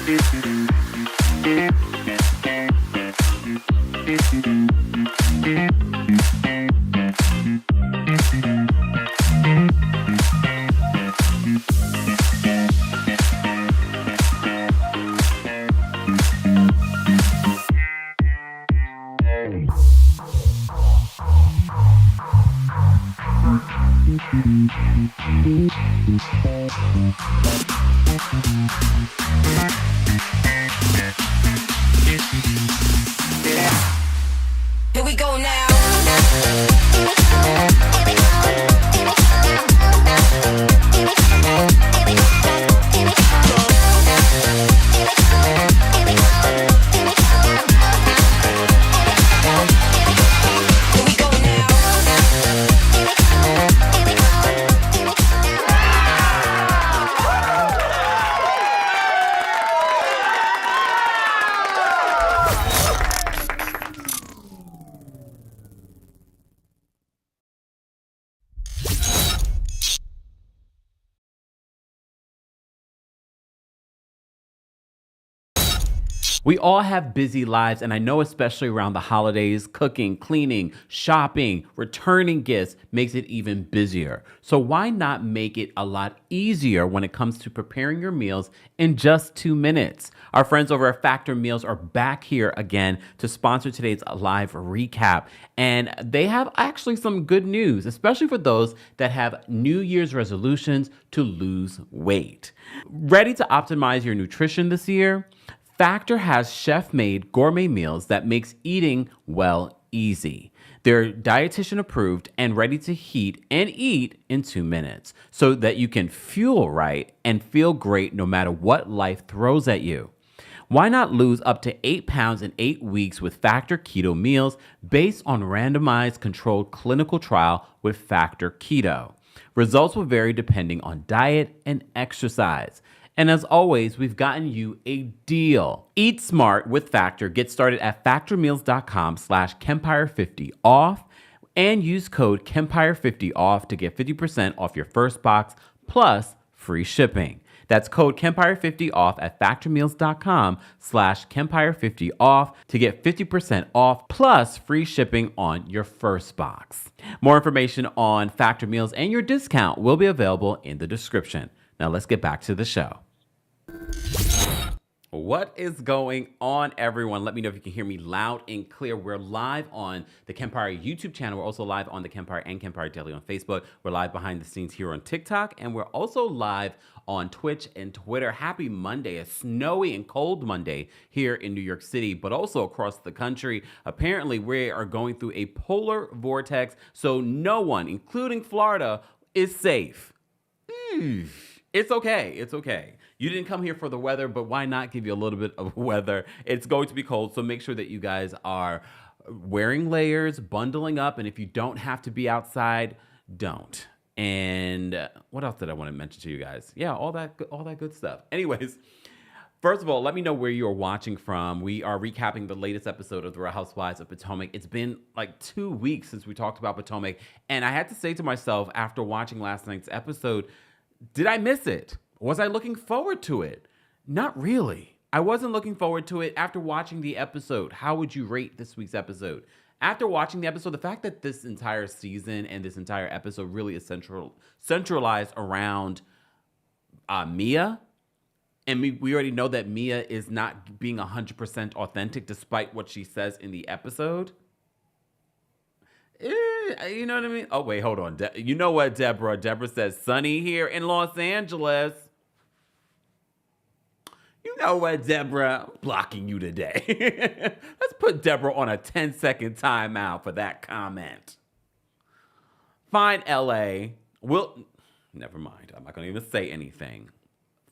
Here we go now. We all have busy lives, and I know especially around the holidays, cooking, cleaning, shopping, returning gifts makes it even busier. So why not make it a lot easier when it comes to preparing your meals in just 2 minutes? Our friends over at Factor Meals are back here again to sponsor today's live recap. And they have actually some good news, especially for those that have New Year's resolutions to lose weight. Ready to optimize your nutrition this year? Factor has chef-made gourmet meals that makes eating, well, easy. They're dietitian approved and ready to heat and eat in 2 minutes so that you can fuel right and feel great no matter what life throws at you. Why not lose up to 8 pounds in 8 weeks with Factor Keto meals based on randomized controlled clinical trial with Factor Keto? Results will vary depending on diet and exercise. And as always, we've gotten you a deal. Eat smart with Factor. Get started at factormeals.com/Kempire50 off and use code Kempire50 off to get 50% off your first box plus free shipping. That's code Kempire50 off at factormeals.com/Kempire50 off to get 50% off plus free shipping on your first box. More information on Factor Meals and your discount will be available in the description. Now let's get back to the show. What is going on, everyone? Let me know if you can hear me loud and clear. We're live on the Kempire YouTube channel. We're also live on the Kempire and Kempire Daily on Facebook. We're live behind the scenes here on TikTok, and we're also live on Twitch and Twitter. Happy Monday, a snowy and cold Monday here in New York City, but also across the country. Apparently, we are going through a polar vortex, so no one, including Florida, is safe. It's okay. It's okay. You didn't come here for the weather, but why not give you a little bit of weather? It's going to be cold, so make sure that you guys are wearing layers, bundling up, and if you don't have to be outside, don't. And what else did I want to mention to you guys? Yeah, all that good stuff. Anyways, first of all, let me know where you're watching from. We are recapping the latest episode of The Real Housewives of Potomac. It's been like 2 weeks since we talked about Potomac, and I had to say to myself after watching last night's episode, did I miss it? Was I looking forward to it? Not really. I wasn't looking forward to it after watching the episode. How would you rate this week's episode? After watching the episode, the fact that this entire season and this entire episode really is centralized around Mia, and we already know that Mia is not being 100% authentic despite what she says in the episode. You know what I mean? Oh, wait, hold on. You know what, Deborah? Deborah says, sunny here in Los Angeles. You know what, Deborah? I'm blocking you today. Let's put Deborah on a 10-second timeout for that comment. Fine, LA. Never mind. I'm not going to even say anything.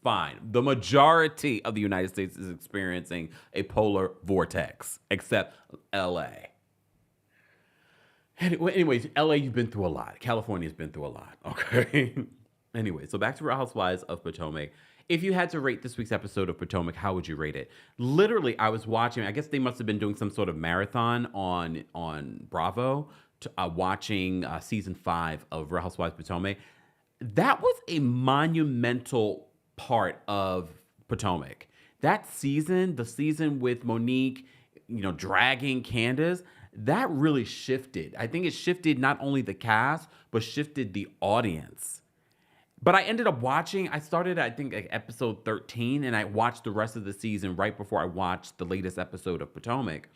Fine. The majority of the United States is experiencing a polar vortex, except LA. Anyways, LA, you've been through a lot. California's been through a lot, okay? Anyway, so back to Real Housewives of Potomac. If you had to rate this week's episode of Potomac, how would you rate it? Literally, I was watching, I guess they must have been doing some sort of marathon on Bravo, watching season 5 of Real Housewives of Potomac. That was a monumental part of Potomac. that season, the season with Monique, dragging Candace, that really shifted. I think it shifted not only the cast, but shifted the audience. But I ended up watching, I started, I think, like episode 13, and I watched the rest of the season right before I watched the latest episode of Potomac.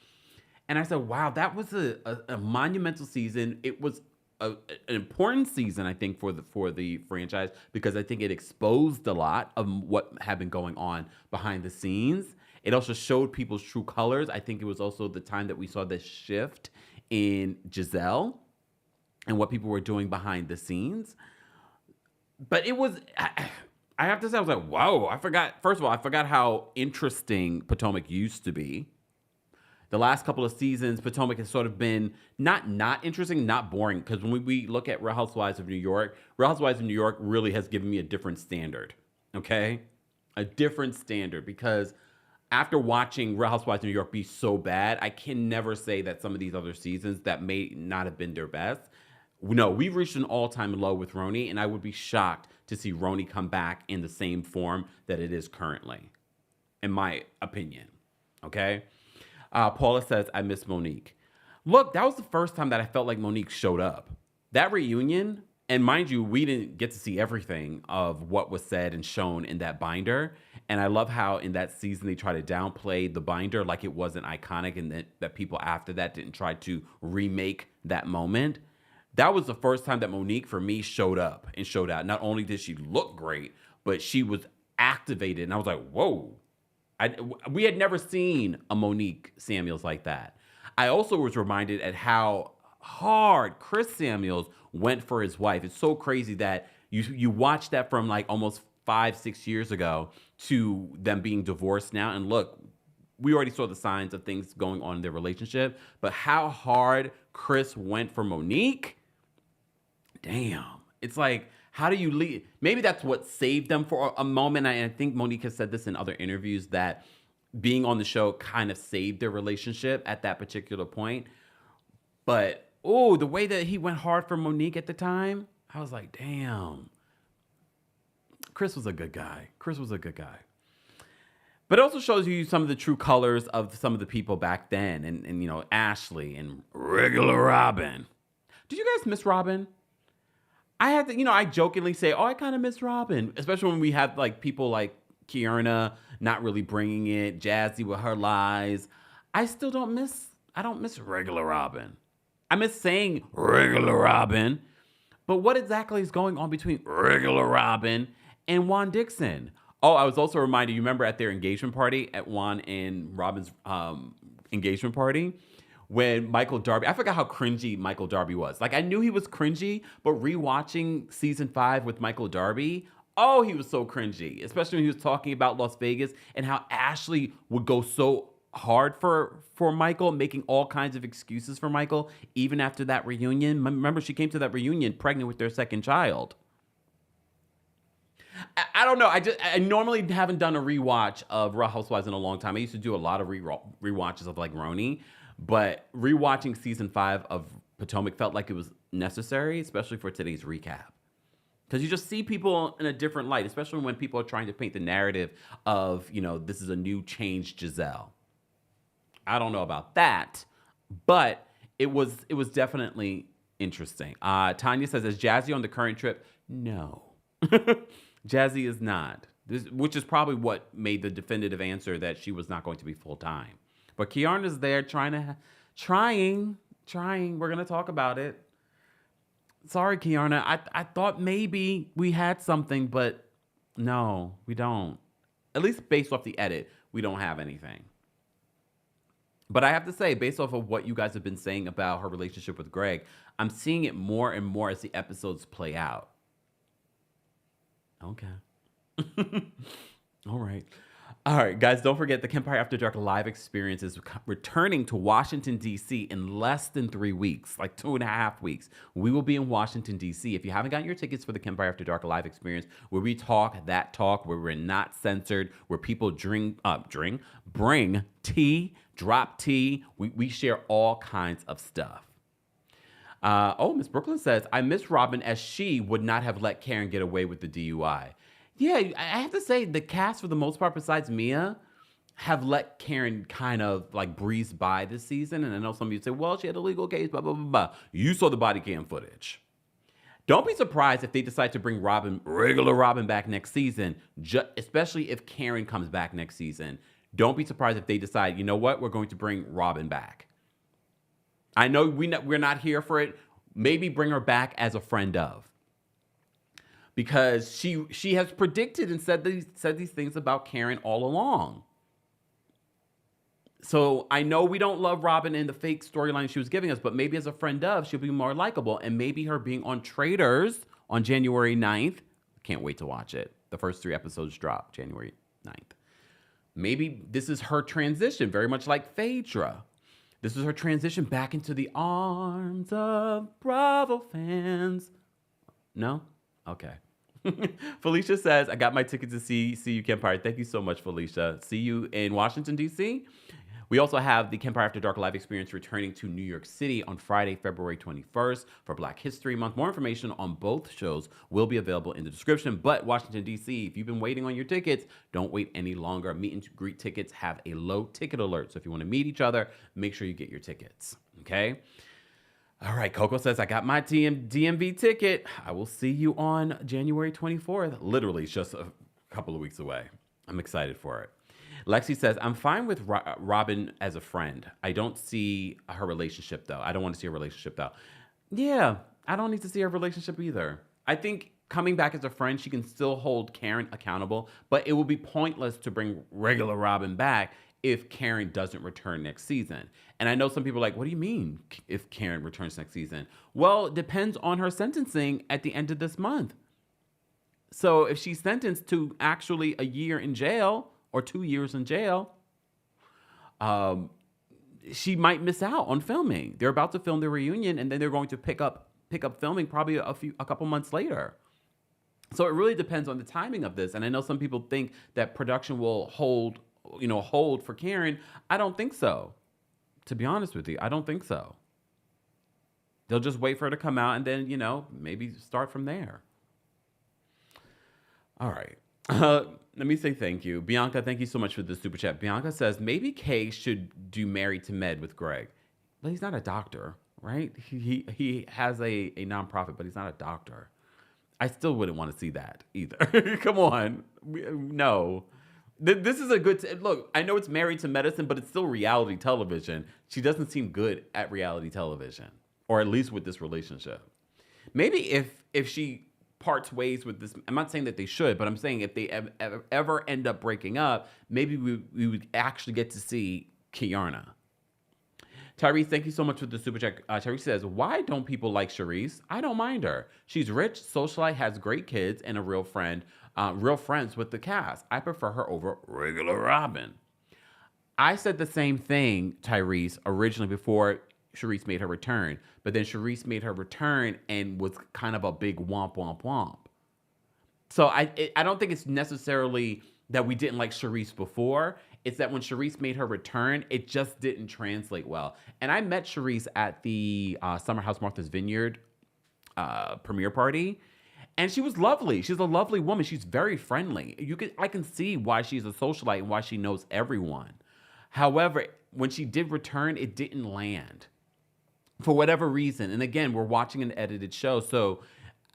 And I said, wow, that was a monumental season. It was an important season, I think, for the franchise, because I think it exposed a lot of what had been going on behind the scenes. It also showed people's true colors. I think it was also the time that we saw this shift in Gizelle and what people were doing behind the scenes. But it was, I have to say, I was like, whoa, first of all, I forgot how interesting Potomac used to be. The last couple of seasons, Potomac has sort of been not interesting, not boring. Because when we look at Real Housewives of New York, Real Housewives of New York really has given me a different standard, okay? A different standard, because after watching Real Housewives of New York be so bad, I can never say that some of these other seasons that may not have been their best. No, we've reached an all-time low with Roni, and I would be shocked to see Roni come back in the same form that it is currently, in my opinion, okay? Paula says, I miss Monique. Look, that was the first time that I felt like Monique showed up. That reunion, and mind you, we didn't get to see everything of what was said and shown in that binder. And I love how in that season they try to downplay the binder like it wasn't iconic, and that people after that didn't try to remake that moment. That was the first time that Monique, for me, showed up and showed out. Not only did she look great, but she was activated. And I was like, whoa. We had never seen a Monique Samuels like that. I also was reminded at how hard Chris Samuels went for his wife. It's so crazy that you watch that from like almost 5-6 years ago to them being divorced now. And look, we already saw the signs of things going on in their relationship. But how hard Chris went for Monique, damn. It's like, how do you leave? Maybe that's what saved them for a moment. And I think Monique has said this in other interviews, that being on the show kind of saved their relationship at that particular point. But, the way that he went hard for Monique at the time, I was like, damn. Chris was a good guy. But it also shows you some of the true colors of some of the people back then. And Ashley and regular Robin. Did you guys miss Robin? I had to, I jokingly say, I kind of miss Robin, especially when we have like people like Kierna not really bringing it, Jazzy with her lies. I don't miss regular Robin. I miss saying regular Robin, but what exactly is going on between regular Robin and Juan Dixon? Oh, I was also reminded, you remember at their engagement party, at Juan and Robin's engagement party, when Michael Darby, I forgot how cringy Michael Darby was. Like, I knew he was cringy, but rewatching season 5 with Michael Darby, he was so cringy. Especially when he was talking about Las Vegas and how Ashley would go so hard for Michael, making all kinds of excuses for Michael, even after that reunion. Remember, she came to that reunion pregnant with their second child. I don't know. I normally haven't done a rewatch of Real Housewives in a long time. I used to do a lot of rewatches of like Roni. But rewatching season 5 of Potomac felt like it was necessary, especially for today's recap. Because you just see people in a different light, especially when people are trying to paint the narrative of, this is a new changed Jazelle. I don't know about that, but it was definitely interesting. Tanya says, is Jazzy on the current trip? No. Jazzy is not, which is probably what made the definitive answer that she was not going to be full-time. But Kiarna's there trying. We're going to talk about it. Sorry, Kiarna. I thought maybe we had something, but no, we don't. At least based off the edit, we don't have anything. But I have to say, based off of what you guys have been saying about her relationship with Greg, I'm seeing it more and more as the episodes play out. Okay. All right. All right, guys, don't forget the Kempire After Dark live experience is returning to Washington, D.C. in less than 3 weeks, like 2.5 weeks. We will be in Washington, D.C. If you haven't gotten your tickets for the Kempire After Dark live experience, where we talk that talk, where we're not censored, where people bring tea, drop tea. We share all kinds of stuff. Miss Brooklyn says, I miss Robin as she would not have let Karen get away with the DUI. Yeah, I have to say, the cast, for the most part, besides Mia, have let Karen kind of like breeze by this season. And I know some of you say, well, she had a legal case, blah, blah, blah, blah. You saw the body cam footage. Don't be surprised if they decide to bring regular Robin back next season, especially if Karen comes back next season. Don't be surprised if they decide, you know what, we're going to bring Robin back. I know we're not here for it. Maybe bring her back as a friend of. Because she has predicted and said these things about Karen all along. So I know we don't love Robin in the fake storyline she was giving us, but maybe as a friend of, she'll be more likable. And maybe her being on Traitors on January 9th. Can't wait to watch it. The first 3 episodes drop January 9th. Maybe this is her transition, very much like Phaedra. This is her transition back into the arms of Bravo fans. No? Okay. Felicia says, I got my ticket to see you, Kempire. Thank you so much, Felicia. See you in Washington, D.C. We also have the Kempire After Dark live experience returning to New York City on Friday, February 21st for Black History Month. More information on both shows will be available in the description. But Washington, D.C., if you've been waiting on your tickets, don't wait any longer. Meet and greet tickets have a low ticket alert. So if you want to meet each other, make sure you get your tickets. Okay? All right, Coco says, I got my DMV ticket. I will see you on January 24th. Literally, it's just a couple of weeks away. I'm excited for it. Lexi says, I'm fine with Robin as a friend. I don't see her relationship, though. I don't want to see a relationship, though. Yeah, I don't need to see her relationship either. I think coming back as a friend, she can still hold Karen accountable, but it will be pointless to bring regular Robin back if Karen doesn't return next season. And I know some people are like, what do you mean if Karen returns next season? Well, it depends on her sentencing at the end of this month. So if she's sentenced to actually a year in jail or 2 years in jail, she might miss out on filming. They're about to film the reunion, and then they're going to pick up filming probably a couple months later. So it really depends on the timing of this. And I know some people think that production will hold for Karen. I don't think so. To be honest with you, I don't think so. They'll just wait for her to come out and then, maybe start from there. All right. Let me say thank you. Bianca, thank you so much for the super chat. Bianca says, maybe Kay should do Married to Med with Greg. But he's not a doctor, right? He has a nonprofit, but he's not a doctor. I still wouldn't want to see that either. Come on. No. This is a good... Look, I know it's Married to Medicine, but it's still reality television. She doesn't seem good at reality television, or at least with this relationship. Maybe if she parts ways with this... I'm not saying that they should, but I'm saying if they ever end up breaking up, maybe we would actually get to see Kiarna. Tyrese, thank you so much for the super chat. Tyrese says, why don't people like Charisse? I don't mind her. She's rich, socialite, has great kids, and a real friend. Real friends with the cast. I prefer her over regular Robin. I said the same thing, Tyrese, originally before Charisse made her return. But then Charisse made her return and was kind of a big womp, womp, womp. So I don't think it's necessarily that we didn't like Charisse before. It's that when Charisse made her return, it just didn't translate well. And I met Charisse at the Summer House Martha's Vineyard premiere party. And she was lovely. She's a lovely woman. She's very friendly. I can see why she's a socialite and why she knows everyone. However, when she did return, it didn't land for whatever reason. And again, we're watching an edited show, so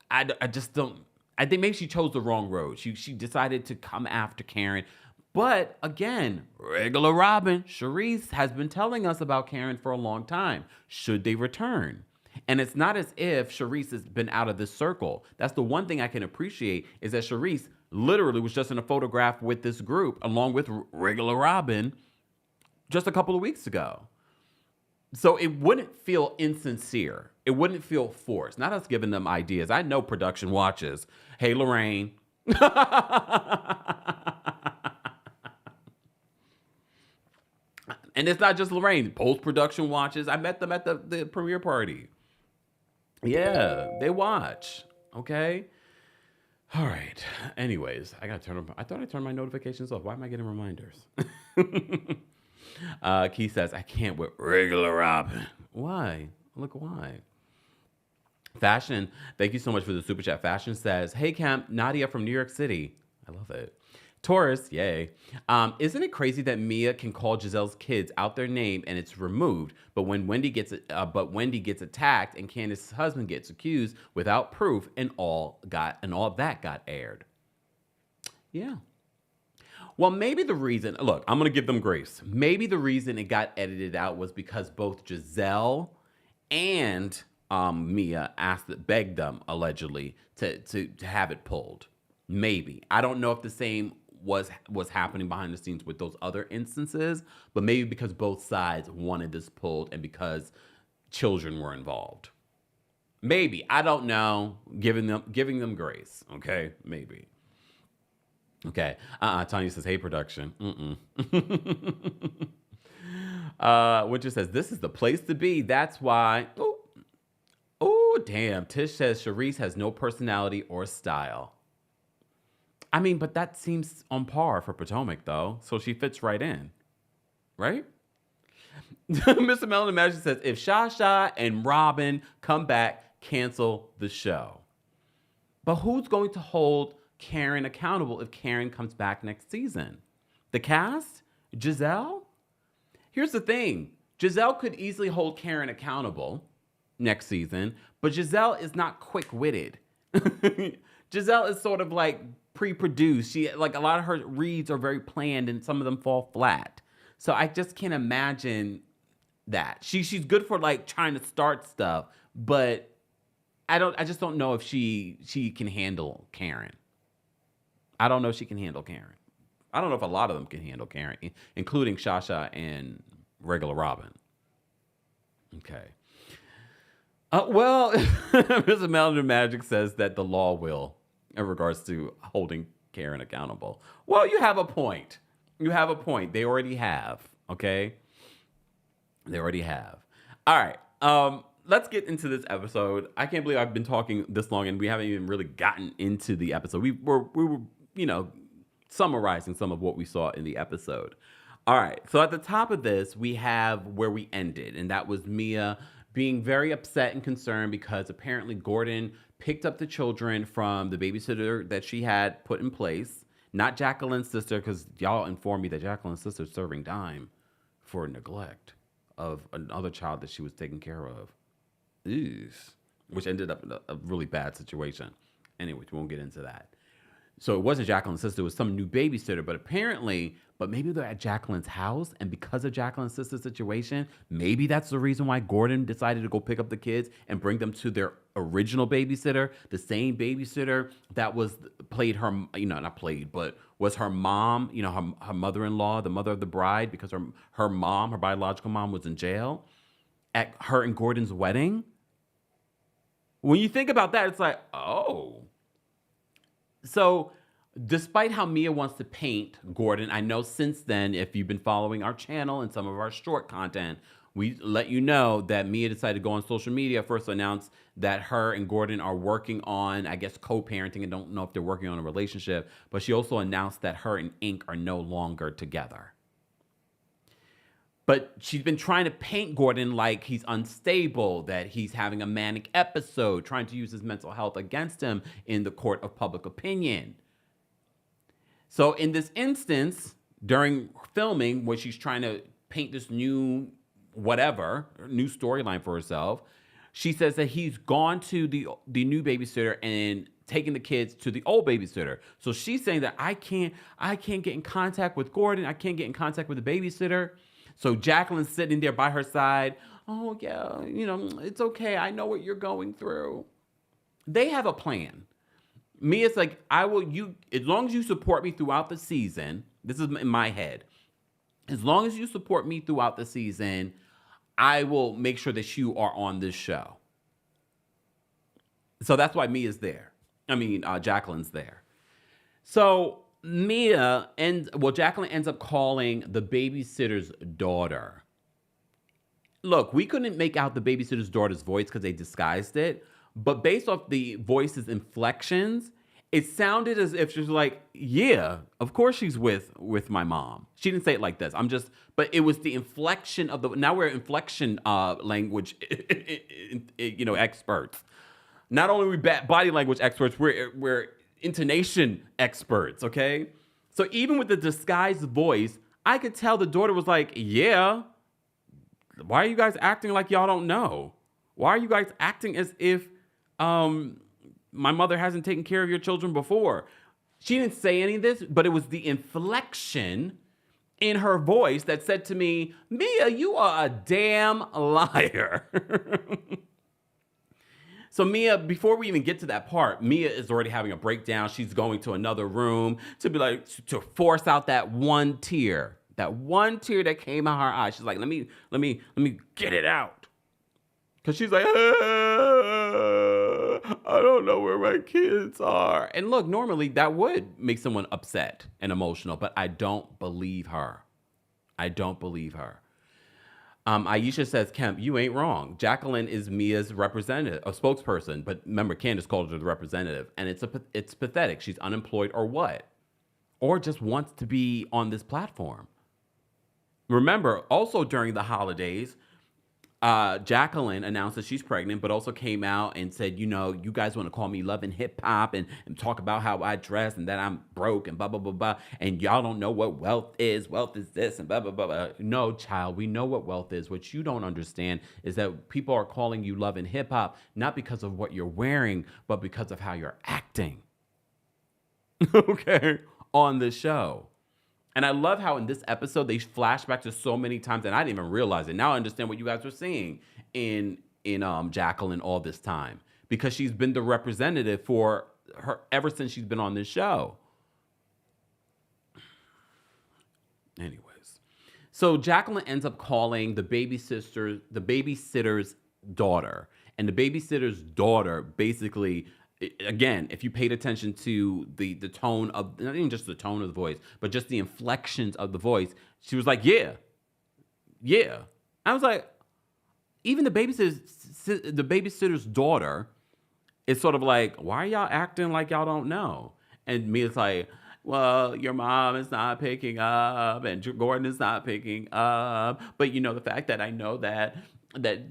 I just don't. I think maybe she chose the wrong road. She decided to come after Karen. But again, regular Robin, Charisse has been telling us about Karen for a long time. Should they return? And it's not as if Charisse has been out of this circle. That's the one thing I can appreciate is that Charisse literally was just in a photograph with this group along with regular Robin just a couple of weeks ago. So it wouldn't feel insincere. It wouldn't feel forced. Not us giving them ideas. I know production watches. Hey, Lorraine. And it's not just Lorraine. Post-production watches. I met them at the premiere party. Yeah, they watch. Okay? All right. Anyways, I thought I turned my notifications off. Why am I getting reminders? Keith says, I can't with regular Robin. Why? Look, why? Fashion, thank you so much for the super chat. Fashion says, hey, Camp, Nadia from New York City. I love it. Taurus, yay. Isn't it crazy that Mia can call Gizelle's kids out their name and it's removed, but Wendy gets attacked and Candace's husband gets accused without proof, and all that got aired. Yeah. Well, maybe the reason, look, I'm going to give them grace. Maybe the reason it got edited out was because both Jazelle and Mia begged them, allegedly, to have it pulled. Maybe. I don't know if the same was happening behind the scenes with those other instances, but maybe because both sides wanted this pulled and because children were involved. Maybe. I don't know. Giving them grace. Okay? Maybe. Okay. Tanya says, hey, production. Winter says, this is the place to be. That's why. Oh, damn. Tish says, Charisse has no personality or style. I mean, but that seems on par for Potomac, though. So she fits right in. Right? Mr. Melon Magic says, if Shasha and Robin come back, cancel the show. But who's going to hold Karen accountable if Karen comes back next season? The cast? Gizelle? Here's the thing. Gizelle could easily hold Karen accountable next season, but Gizelle is not quick-witted. Gizelle is sort of like pre-produced. She, like, a lot of her reads are very planned and some of them fall flat. So I just can't imagine that. She's good for like trying to start stuff, but I just don't know if she can handle Karen. I don't know if she can handle Karen. I don't know if a lot of them can handle Karen, including Shasha and regular Robin. Okay. Well, Mr. Melody Magic says that the law will, in regards to holding Karen accountable. Well, you have a point. You have a point. They already have. Okay? They already have. All right. Let's get into this episode. I can't believe I've been talking this long and we haven't even really gotten into the episode. We were, summarizing some of what we saw in the episode. All right. So at the top of this, we have where we ended, and that was Mia being very upset and concerned because apparently Gordon picked up the children from the babysitter that she had put in place. Not Jacqueline's sister, because y'all informed me that Jacqueline's sister is serving time for neglect of another child that she was taking care of. Ew. Which ended up in a really bad situation. Anyways, we won't get into that. So it wasn't Jacqueline's sister, it was some new babysitter, but maybe they're at Jacqueline's house, and because of Jacqueline's sister's situation, maybe that's the reason why Gordon decided to go pick up the kids and bring them to their original babysitter, the same babysitter that was played her, not played, but was her mom, her mother-in-law, the mother of the bride, because her mom, her biological mom, was in jail at her and Gordon's wedding. When you think about that, it's like, oh. So despite how Mia wants to paint Gordon, I know since then, if you've been following our channel and some of our short content, we let you know that Mia decided to go on social media, first announce that her and Gordon are working on, I guess, co-parenting. I don't know if they're working on a relationship, but she also announced that her and Ink are no longer together. But she's been trying to paint Gordon like he's unstable, that he's having a manic episode, trying to use his mental health against him in the court of public opinion. So in this instance, during filming, when she's trying to paint this new storyline for herself, she says that he's gone to the new babysitter and taking the kids to the old babysitter. So she's saying that I can't get in contact with Gordon. I can't get in contact with the babysitter. So Jacqueline's sitting there by her side. Oh, yeah, it's okay. I know what you're going through. They have a plan. Mia's like, as long as you support me throughout the season, this is in my head. As long as you support me throughout the season, I will make sure that you are on this show. So that's why Mia's there. Jacqueline's there. So Jacqueline ends up calling the babysitter's daughter. Look, we couldn't make out the babysitter's daughter's voice because they disguised it, but based off the voice's inflections, it sounded as if she's like, yeah, of course she's with my mom. She didn't say it like this. But it was the inflection of now we're inflection language, experts. Not only are we body language experts, we're intonation experts, okay? So even with the disguised voice, I could tell the daughter was like, yeah, why are you guys acting like y'all don't know? Why are you guys acting as if my mother hasn't taken care of your children before? She didn't say any of this, but it was the inflection in her voice that said to me, Mia, you are a damn liar. So Mia, before we even get to that part, Mia is already having a breakdown. She's going to another room to be like, to force out that one tear that came out her eye. She's like, let me get it out. Cause she's like, I don't know where my kids are. And look, normally that would make someone upset and emotional, but I don't believe her. Aisha says, Kemp, you ain't wrong. Jacqueline is Mia's representative, a spokesperson, but remember, Candace called her the representative, and it's pathetic. She's unemployed or what? Or just wants to be on this platform. Remember, also during the holidays, Jacqueline announced that she's pregnant, but also came out and said, you know, you guys want to call me Love and Hip Hop and talk about how I dress and that I'm broke and blah, blah, blah, blah. And y'all don't know what wealth is. Wealth is this and blah, blah, blah, blah. No, child, we know what wealth is. What you don't understand is that people are calling you Love and Hip Hop, not because of what you're wearing, but because of how you're acting. Okay? On the show. And I love how in this episode, they flash back to so many times, and I didn't even realize it. Now I understand what you guys were seeing in Jacqueline all this time, because she's been the representative for her ever since she's been on this show. Anyways, so Jacqueline ends up calling the babysitter's daughter. And the babysitter's daughter basically, again, if you paid attention to the tone of, not even just the tone of the voice, but just the inflections of the voice, she was like, yeah. I was like, even the babysitter's daughter is sort of like, why are y'all acting like y'all don't know? And Mia's like, well, your mom is not picking up and Gordon is not picking up. But you know, the fact that I know that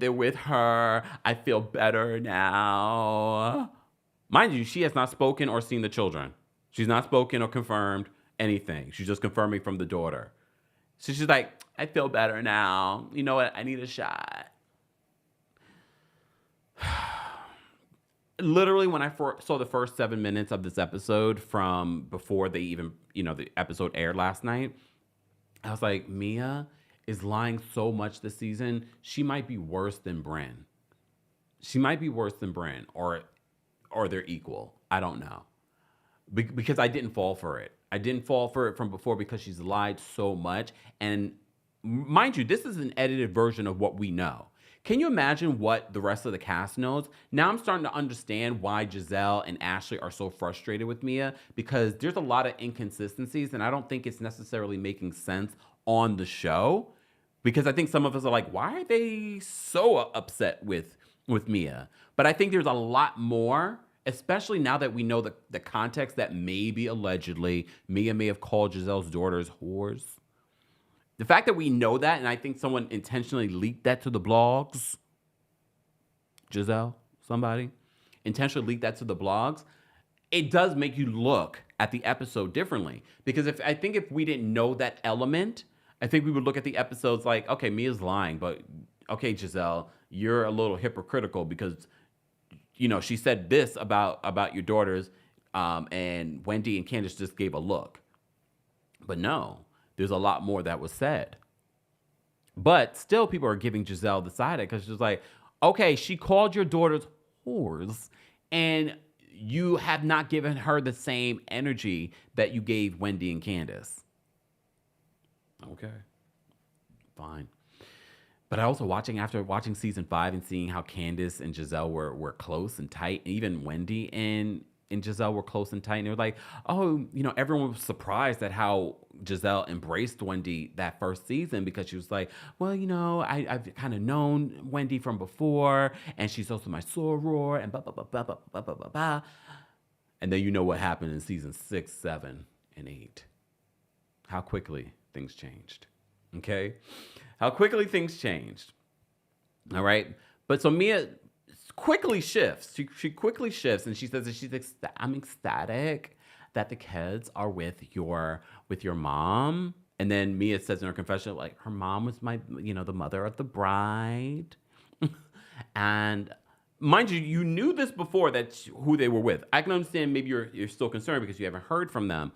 they're with her, I feel better now. Mind you, she has not spoken or seen the children. She's not spoken or confirmed anything. She's just confirming from the daughter. So she's like, I feel better now. You know what? I need a shot. Literally, when I saw the first 7 minutes of this episode from before they even, the episode aired last night, I was like, Mia is lying so much this season. She might be worse than Bren. Or they're equal. I don't know. Because I didn't fall for it. I didn't fall for it from before because she's lied so much. And mind you, this is an edited version of what we know. Can you imagine what the rest of the cast knows? Now I'm starting to understand why Jazelle and Ashley are so frustrated with Mia, because there's a lot of inconsistencies and I don't think it's necessarily making sense on the show. Because I think some of us are like, why are they so upset with Mia? But I think there's a lot more, especially now that we know the context that maybe allegedly Mia may have called Giselle's daughters whores. The fact that we know that, and I think someone intentionally leaked that to the blogs, Jazelle, somebody, intentionally leaked that to the blogs, it does make you look at the episode differently. Because if we didn't know that element, I think we would look at the episodes like, okay, Mia's lying, but okay, Jazelle, you're a little hypocritical because, she said this about your daughters, and Wendy and Candace just gave a look. But no, there's a lot more that was said. But still, people are giving Jazelle the side eye because she's like, okay, she called your daughters whores, and you have not given her the same energy that you gave Wendy and Candace. Okay, fine. But after watching season 5 and seeing how Candace and Jazelle were close and tight, and even Wendy and Jazelle were close and tight, and they were like, oh, everyone was surprised at how Jazelle embraced Wendy that first season, because she was like, well, I've kind of known Wendy from before, and she's also my soror, and blah, blah, blah, blah, blah, blah, blah, blah, blah. And then you know what happened in season 6, 7, and 8. How quickly things changed. Okay? How quickly things changed. All right? But so Mia quickly shifts. She quickly shifts, and she says that I'm ecstatic. that the kids are with your mom. And then Mia says in her confession, like, her mom was the mother of the bride. And mind you, you knew this before who they were with. I can understand maybe you're still concerned because you haven't heard from them,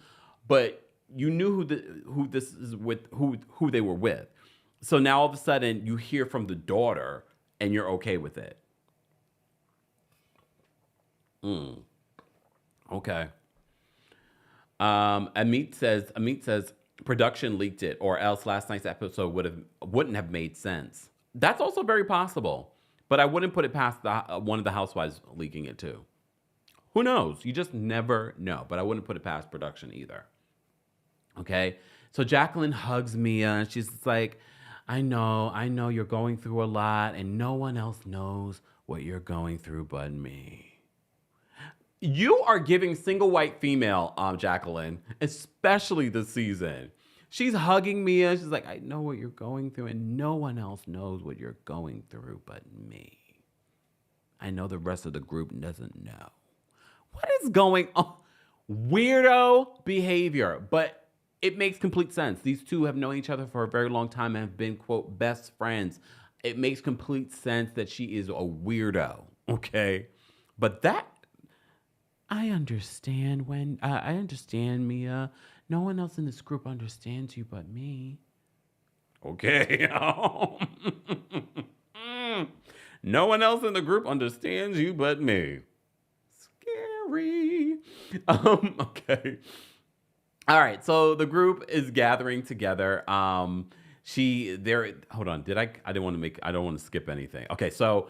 but you knew who they were with. So now all of a sudden you hear from the daughter and you're okay with it. Okay. Amit says production leaked it, or else last night's episode wouldn't have made sense. That's also very possible, but I wouldn't put it past one of the housewives leaking it too. Who knows? You just never know, but I wouldn't put it past production either. Okay, so Jacqueline hugs Mia, and she's like, I know you're going through a lot, and no one else knows what you're going through but me. You are giving single white female, Jacqueline, especially this season. She's hugging Mia. She's like, I know what you're going through, and no one else knows what you're going through but me. I know the rest of the group doesn't know. What is going on? Weirdo behavior, but it makes complete sense. These two have known each other for a very long time and have been, quote, best friends. It makes complete sense that she is a weirdo, okay? But I understand I understand, Mia. No one else in this group understands you but me. Okay. No one else in the group understands you but me. Scary. Okay. All right. So the group is gathering together. Hold on. I don't want to skip anything. Okay. So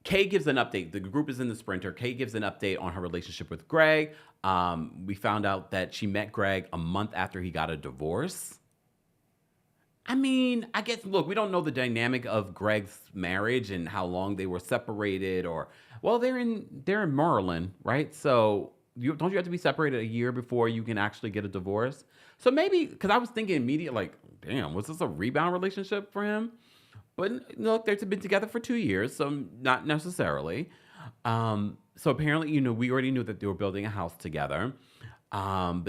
Kay gives an update. The group is in the Sprinter. Kay gives an update on her relationship with Greg. We found out that she met Greg a month after he got a divorce. I mean, I guess, look, we don't know the dynamic of Greg's marriage and how long they were separated they're in Maryland, right? So don't you have to be separated a year before you can actually get a divorce? So maybe, because I was thinking immediately, like, damn, was this a rebound relationship for him? But look, they've been together for 2 years, so not necessarily. So apparently, we already knew that they were building a house together. At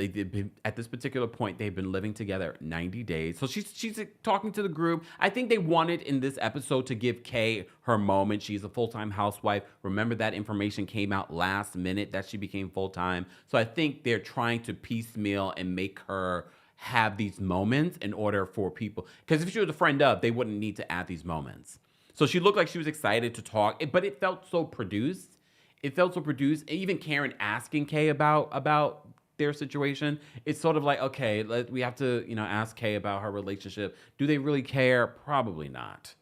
this particular point, they've been living together 90 days. So she's talking to the group. I think they wanted in this episode to give Kay her moment. She's a full-time housewife. Remember that information came out last minute that she became full-time. So I think they're trying to piecemeal and make her have these moments in order for people. Because if she was a friend of, they wouldn't need to add these moments. So she looked like she was excited to talk, but it felt so produced. Even Karen asking Kay about their situation, it's sort of like, okay, we have to, ask Kay about her relationship. Do they really care? Probably not.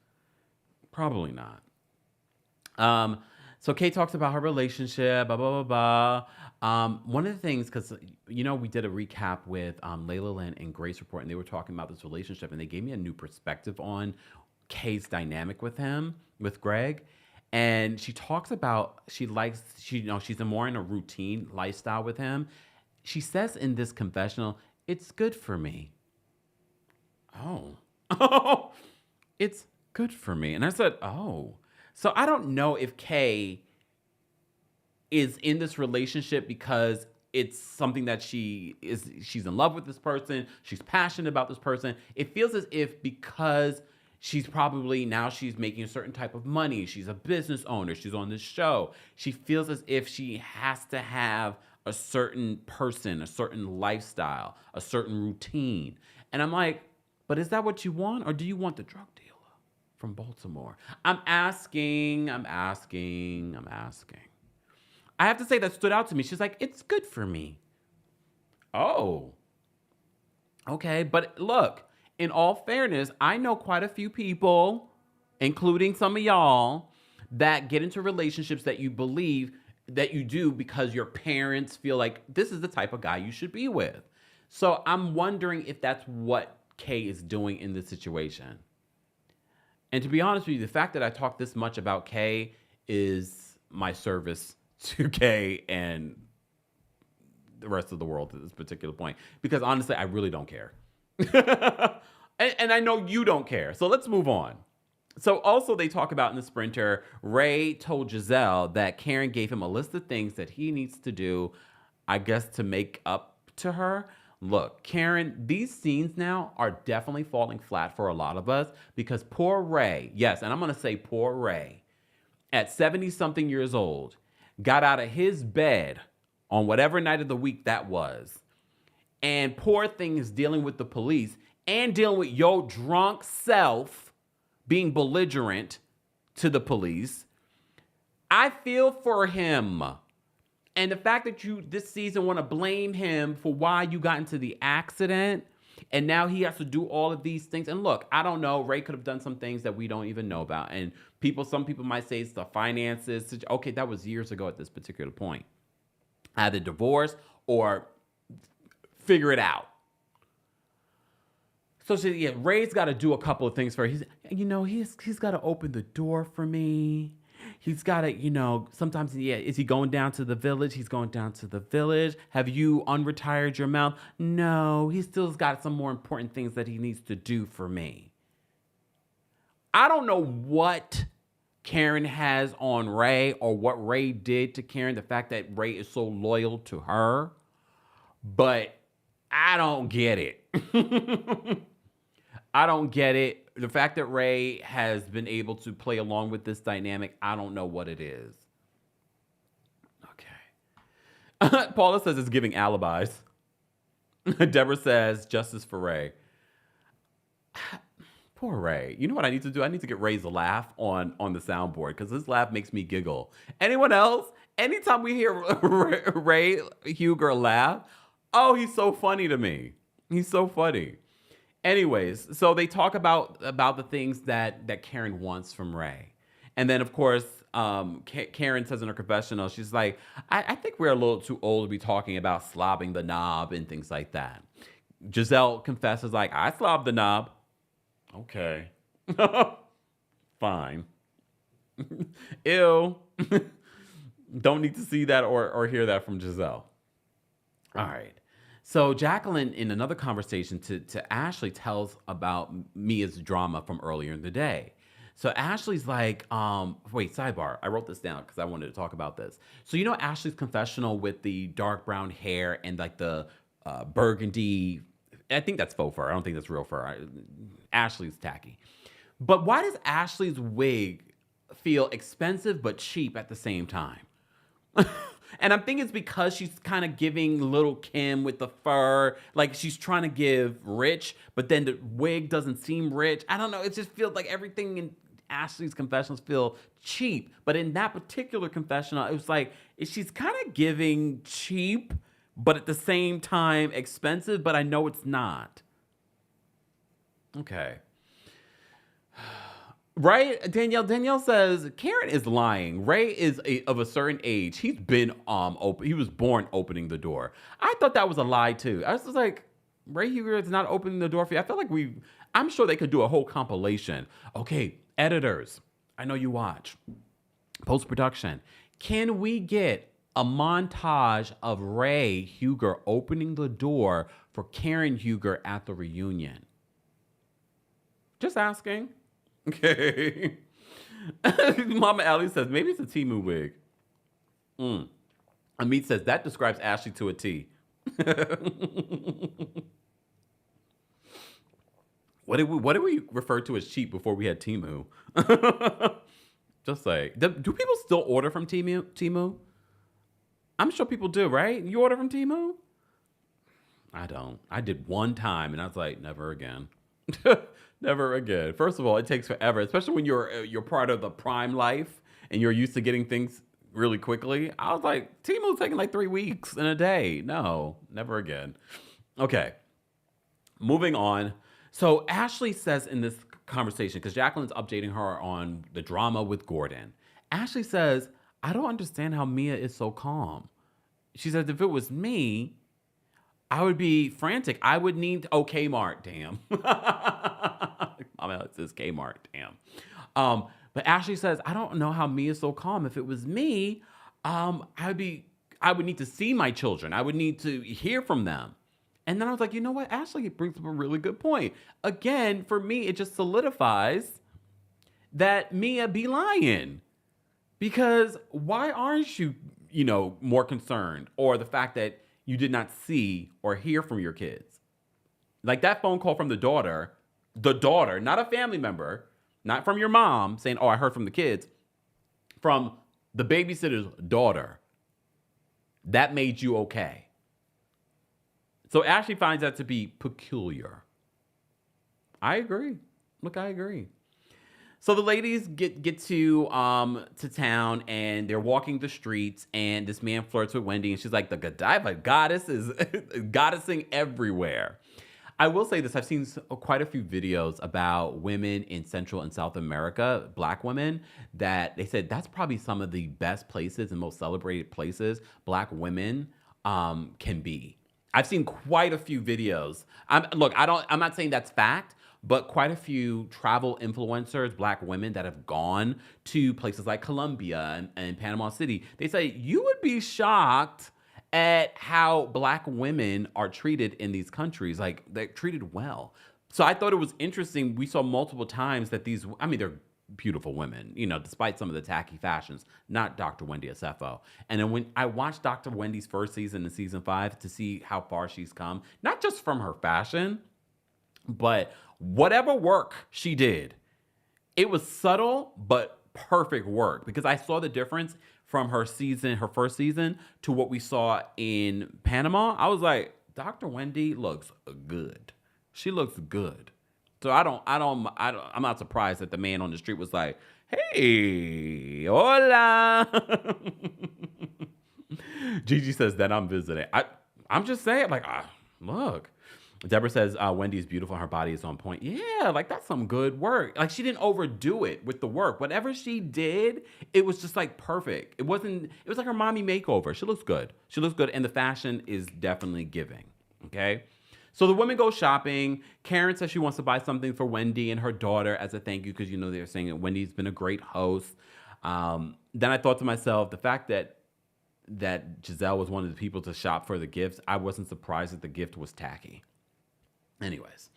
So Kay talks about her relationship, blah, blah, blah, blah. One of the things, because, we did a recap with Layla Lynn and Grace Report, and they were talking about this relationship, and they gave me a new perspective on Kay's dynamic with Greg. And she talks about, she's more in a routine lifestyle with him. She says in this confessional, it's good for me. Oh, it's good for me. And I said, oh. So I don't know if Kay is in this relationship because it's something that she's in love with this person. She's passionate about this person. It feels as if because she's making a certain type of money. She's a business owner. She's on this show. She feels as if she has to have a certain person, a certain lifestyle, a certain routine. And I'm like, but is that what you want? Or do you want the drug dealer from Baltimore? I'm asking. I have to say that stood out to me. She's like, it's good for me. Oh. Okay, but look, in all fairness, I know quite a few people, including some of y'all, that get into relationships that you believe that you do because your parents feel like this is the type of guy you should be with. So I'm wondering if that's what Kay is doing in this situation. And to be honest with you, the fact that I talk this much about Kay is my service to Kay and the rest of the world at this particular point. Because honestly, I really don't care. and I know you don't care. So let's move on. So also they talk about in the Sprinter, Ray told Gizelle that Karen gave him a list of things that he needs to do, I guess, to make up to her. Look, Karen, these scenes now are definitely falling flat for a lot of us because poor Ray, yes, and I'm going to say poor Ray, at 70 something years old, got out of his bed on whatever night of the week that was. And poor thing is dealing with the police and dealing with your drunk self being belligerent to the police. I feel for him. And the fact that you this season want to blame him for why you got into the accident and now he has to do all of these things. And look, I don't know. Ray could have done some things that we don't even know about. And some people might say it's the finances. Okay, that was years ago at this particular point. Either divorce or figure it out. So yeah, Ray's got to do a couple of things for her. He's got to open the door for me. He's got to, sometimes, is he going down to the village? He's going down to the village. Have you unretired your mouth? No, he still's got some more important things that he needs to do for me. I don't know what Karen has on Ray or what Ray did to Karen, the fact that Ray is so loyal to her, but I don't get it. I don't get it. The fact that Ray has been able to play along with this dynamic, I don't know what it is. Okay. Paula says it's giving alibis. Deborah says justice for Ray. Poor Ray. You know what I need to do? I need to get Ray's laugh on the soundboard because this laugh makes me giggle. Anyone else? Anytime we hear Ray Huger laugh, oh, he's so funny to me. He's so funny. Anyways, so they talk about the things that Karen wants from Ray. And then, of course, Karen says in her confessional, she's like, I think we're a little too old to be talking about slobbing the knob and things like that. Jazelle confesses, like, I slobbed the knob. Okay. Fine. Ew. Don't need to see that or hear that from Jazelle. All right. So Jacqueline, in another conversation to Ashley, tells about Mia's drama from earlier in the day. So Ashley's like, wait, sidebar. I wrote this down because I wanted to talk about this. So Ashley's confessional with the dark brown hair and like the burgundy. I think that's faux fur. I don't think that's real fur. Ashley's tacky. But why does Ashley's wig feel expensive but cheap at the same time? And I'm thinking it's because she's kind of giving little Kim with the fur. Like she's trying to give rich, but then the wig doesn't seem rich. I don't know. It just feels like everything in Ashley's confessionals feel cheap. But in that particular confessional, it was like she's kind of giving cheap, but at the same time expensive, but I know it's not. Okay. Right? Danielle says, Karen is lying. Ray is of a certain age. He's been open. He was born opening the door. I thought that was a lie too. I was just like, Ray Huger is not opening the door for you. I feel like I'm sure they could do a whole compilation. Okay, editors, I know you watch. Post-production. Can we get a montage of Ray Huger opening the door for Karen Huger at the reunion? Just asking. Okay. Mama Allie says, maybe it's a Temu wig. Amit says, that describes Ashley to a T. What did we refer to as cheap before we had Temu? Just like, do people still order from Temu? I'm sure people do, right? You order from Temu? I don't. I did one time, and I was like, never again. Never again. First of all, it takes forever, especially when you're part of the prime life and you're used to getting things really quickly. I was like, Temu's taking like 3 weeks in a day. No, never again. Okay, moving on. So Ashley says in this conversation, because Jacqueline's updating her on the drama with Gordon, Ashley says, I don't understand how Mia is so calm. She says, if it was me, I would be frantic. I would need, Kmart, damn. It says Kmart, damn. But Ashley says, I don't know how Mia's so calm. If it was me, I would need to see my children. I would need to hear from them. And then I was like, you know what? Ashley brings up a really good point. Again, for me, it just solidifies that Mia be lying. Because why aren't you, more concerned? Or the fact that, you did not see or hear from your kids. Like that phone call from the daughter, not a family member, not from your mom saying, oh, I heard from the kids, from the babysitter's daughter. That made you okay. So Ashley finds that to be peculiar. I agree. Look, I agree. So the ladies get to town, and they're walking the streets, and this man flirts with Wendy, and she's like, the Godiva goddess is goddessing everywhere. I will say this, I've seen quite a few videos about women in Central and South America, Black women, that they said that's probably some of the best places and most celebrated places Black women can be. I've seen quite a few videos. I'm not saying that's fact, but quite a few travel influencers, Black women that have gone to places like Colombia and Panama City. They say you would be shocked at how Black women are treated in these countries. Like, they're treated well. So I thought it was interesting. We saw multiple times that they're beautiful women, despite some of the tacky fashions, not Dr. Wendy Asefo. And then when I watched Dr. Wendy's first season in season 5 to see how far she's come, not just from her fashion, but whatever work she did, it was subtle but perfect work, because I saw the difference from her first season to what we saw in Panama. I was like, Dr. Wendy looks good. She looks good. So I'm not surprised that the man on the street was like, hey, hola. Gigi says that I'm visiting. I'm just saying, like, look. Deborah says, Wendy is beautiful. Her body is on point. Yeah, like that's some good work. Like she didn't overdo it with the work. Whatever she did, it was just like perfect. It was like her mommy makeover. She looks good. And the fashion is definitely giving. Okay. So the women go shopping. Karen says she wants to buy something for Wendy and her daughter as a thank you, because they're saying that Wendy's been a great host. Then I thought to myself, the fact that Jazelle was one of the people to shop for the gifts, I wasn't surprised that the gift was tacky. Anyways,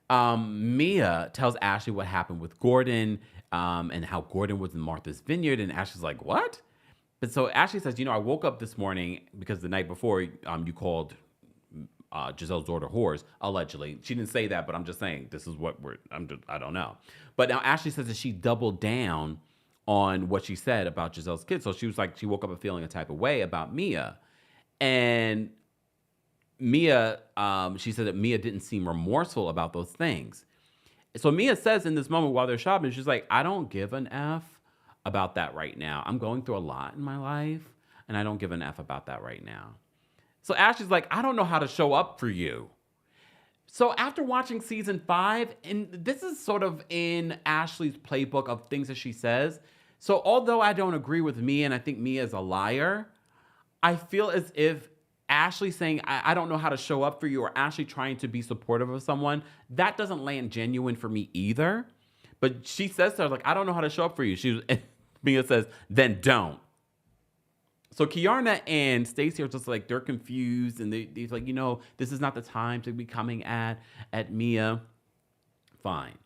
Mia tells Ashley what happened with Gordon and how Gordon was in Martha's Vineyard. And Ashley's like, what? But so Ashley says, I woke up this morning because the night before you called Giselle's daughter whores, allegedly. She didn't say that, but I'm just saying this is what I don't know. But now Ashley says that she doubled down on what she said about Giselle's kids. So she was like, she woke up feeling a type of way about Mia. And Mia, she said that Mia didn't seem remorseful about those things. So Mia says in this moment while they're shopping, she's like, I don't give an F about that right now. I'm going through a lot in my life, and I don't give an F about that right now. So Ashley's like, I don't know how to show up for you. So after watching season 5, and this is sort of in Ashley's playbook of things that she says. So although I don't agree with Mia, and I think Mia is a liar, I feel as if Ashley saying, I don't know how to show up for you, or Ashley trying to be supportive of someone, that doesn't land genuine for me either. But she says to her, like, I don't know how to show up for you. Mia says, then don't. So Kiarna and Stacey are just like, they're confused. And they're like, this is not the time to be coming at Mia. Fine.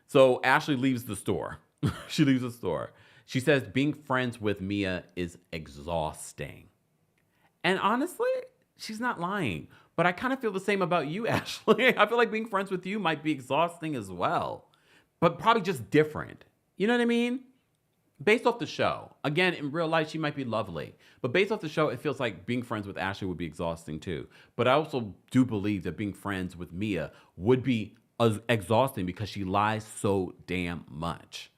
So Ashley leaves the store. She leaves the store. She says being friends with Mia is exhausting. And honestly, she's not lying. But I kind of feel the same about you, Ashley. I feel like being friends with you might be exhausting as well. But probably just different. You know what I mean? Based off the show. Again, in real life, she might be lovely. But based off the show, it feels like being friends with Ashley would be exhausting too. But I also do believe that being friends with Mia would be exhausting because she lies so damn much.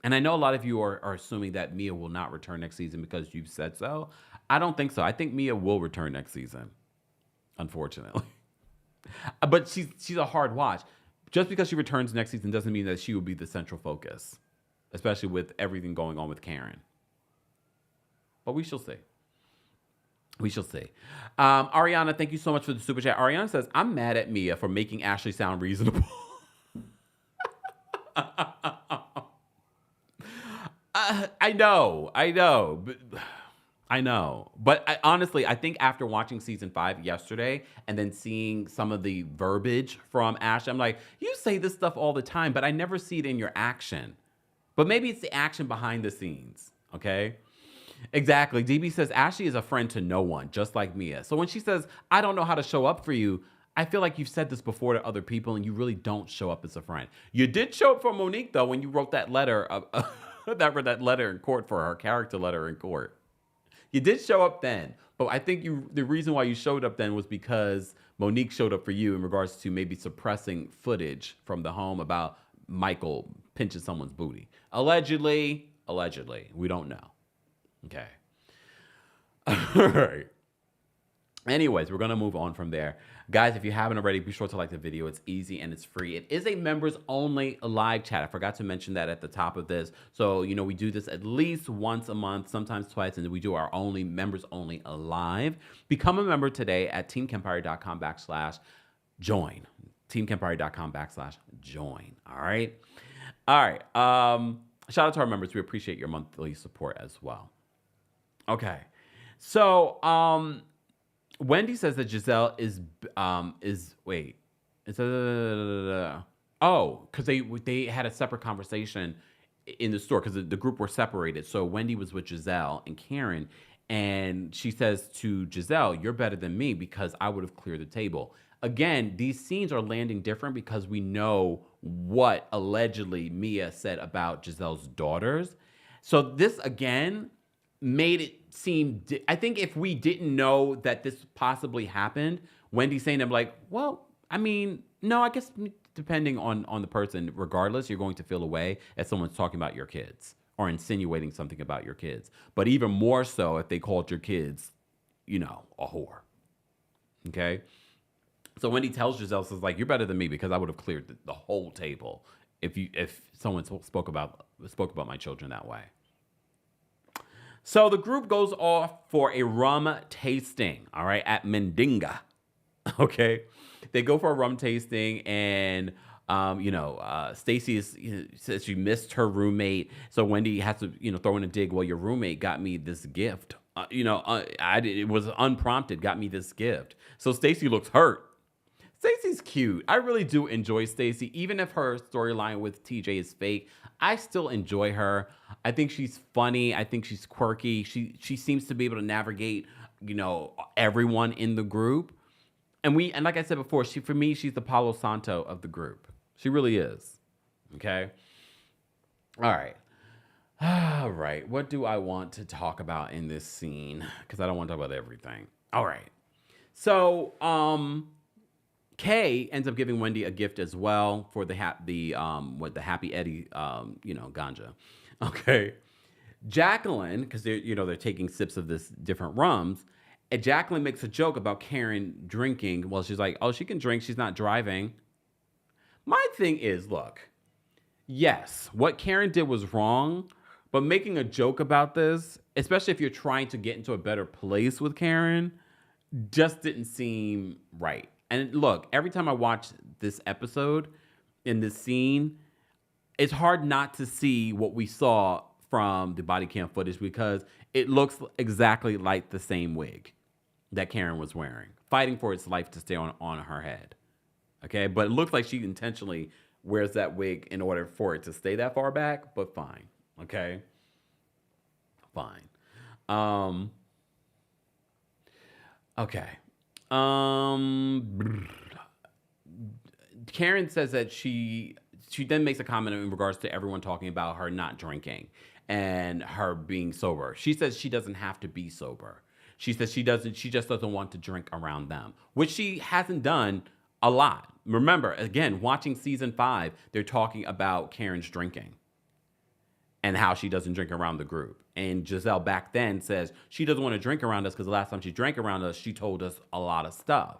And I know a lot of you are assuming that Mia will not return next season because you've said so. I don't think so. I think Mia will return next season, unfortunately. But she's a hard watch. Just because she returns next season doesn't mean that she will be the central focus, especially with everything going on with Karen. But we shall see. We shall see. Ariana, thank you so much for the super chat. Ariana says, I'm mad at Mia for making Ashley sound reasonable. I know. But honestly, I think after watching season 5 yesterday and then seeing some of the verbiage from Ash, I'm like, you say this stuff all the time, but I never see it in your action. But maybe it's the action behind the scenes, okay? Exactly. DB says Ashley is a friend to no one, just like Mia. So when she says, I don't know how to show up for you, I feel like you've said this before to other people and you really don't show up as a friend. You did show up for Monique, though, when you wrote that letter, that letter in court for her character letter in court. You did show up then, but I think the reason why you showed up then was because Monique showed up for you in regards to maybe suppressing footage from the home about Michael pinching someone's booty. Allegedly, we don't know. Okay. All right. Anyways, we're going to move on from there. Guys, if you haven't already, be sure to like the video. It's easy and it's free. It is a members only live chat. I forgot to mention that at the top of this. So, we do this at least once a month, sometimes twice, and we do our members only live. Become a member today at teamkempire.com/join. teamkempire.com/join. All right. All right. Shout out to our members. We appreciate your monthly support as well. Okay. So, Wendy says that Gizelle is wait. It's because they had a separate conversation in the store because the group were separated. So Wendy was with Jazelle and Karen, and she says to Jazelle, "You're better than me because I would have cleared the table." Again, these scenes are landing different because we know what allegedly Mia said about Giselle's daughters. So this again made it seem, I think if we didn't know that this possibly happened, Wendy saying, I'm like, well, I mean, no, I guess depending on the person, regardless, you're going to feel a way if someone's talking about your kids or insinuating something about your kids. But even more so if they called your kids, a whore. Okay? So Wendy tells Gizelle, says like, you're better than me because I would have cleared the whole table if someone spoke about my children that way. So the group goes off for a rum tasting, all right, at Mendinga. Okay, they go for a rum tasting, and Stacey says she missed her roommate, so Wendy has to throw in a dig. Well, your roommate got me this gift. It was unprompted. Got me this gift. So Stacey looks hurt. Stacey's cute. I really do enjoy Stacey, even if her storyline with TJ is fake. I still enjoy her. I think she's funny. I think she's quirky. She seems to be able to navigate, everyone in the group. And like I said before, for me, she's the Palo Santo of the group. She really is. Okay. All right. All right. What do I want to talk about in this scene? Because I don't want to talk about everything. All right. So, Kay ends up giving Wendy a gift as well for the Happy Eddie, ganja. Okay. Jacqueline, because they're taking sips of this different rums, and Jacqueline makes a joke about Karen drinking. Well, she's like, oh, she can drink. She's not driving. My thing is, look, yes, what Karen did was wrong, but making a joke about this, especially if you're trying to get into a better place with Karen, just didn't seem right. And look, every time I watch this episode in this scene, it's hard not to see what we saw from the body cam footage because it looks exactly like the same wig that Karen was wearing, fighting for its life to stay on her head. Okay, but it looks like she intentionally wears that wig in order for it to stay that far back, but fine. Okay, fine. Okay. Karen says that she then makes a comment in regards to everyone talking about her not drinking and her being sober. She says she doesn't have to be sober. She says she just doesn't want to drink around them, which she hasn't done a lot. Remember, again, watching season 5, they're talking about Karen's drinking and how she doesn't drink around the group. And Jazelle back then says she doesn't want to drink around us because the last time she drank around us, she told us a lot of stuff,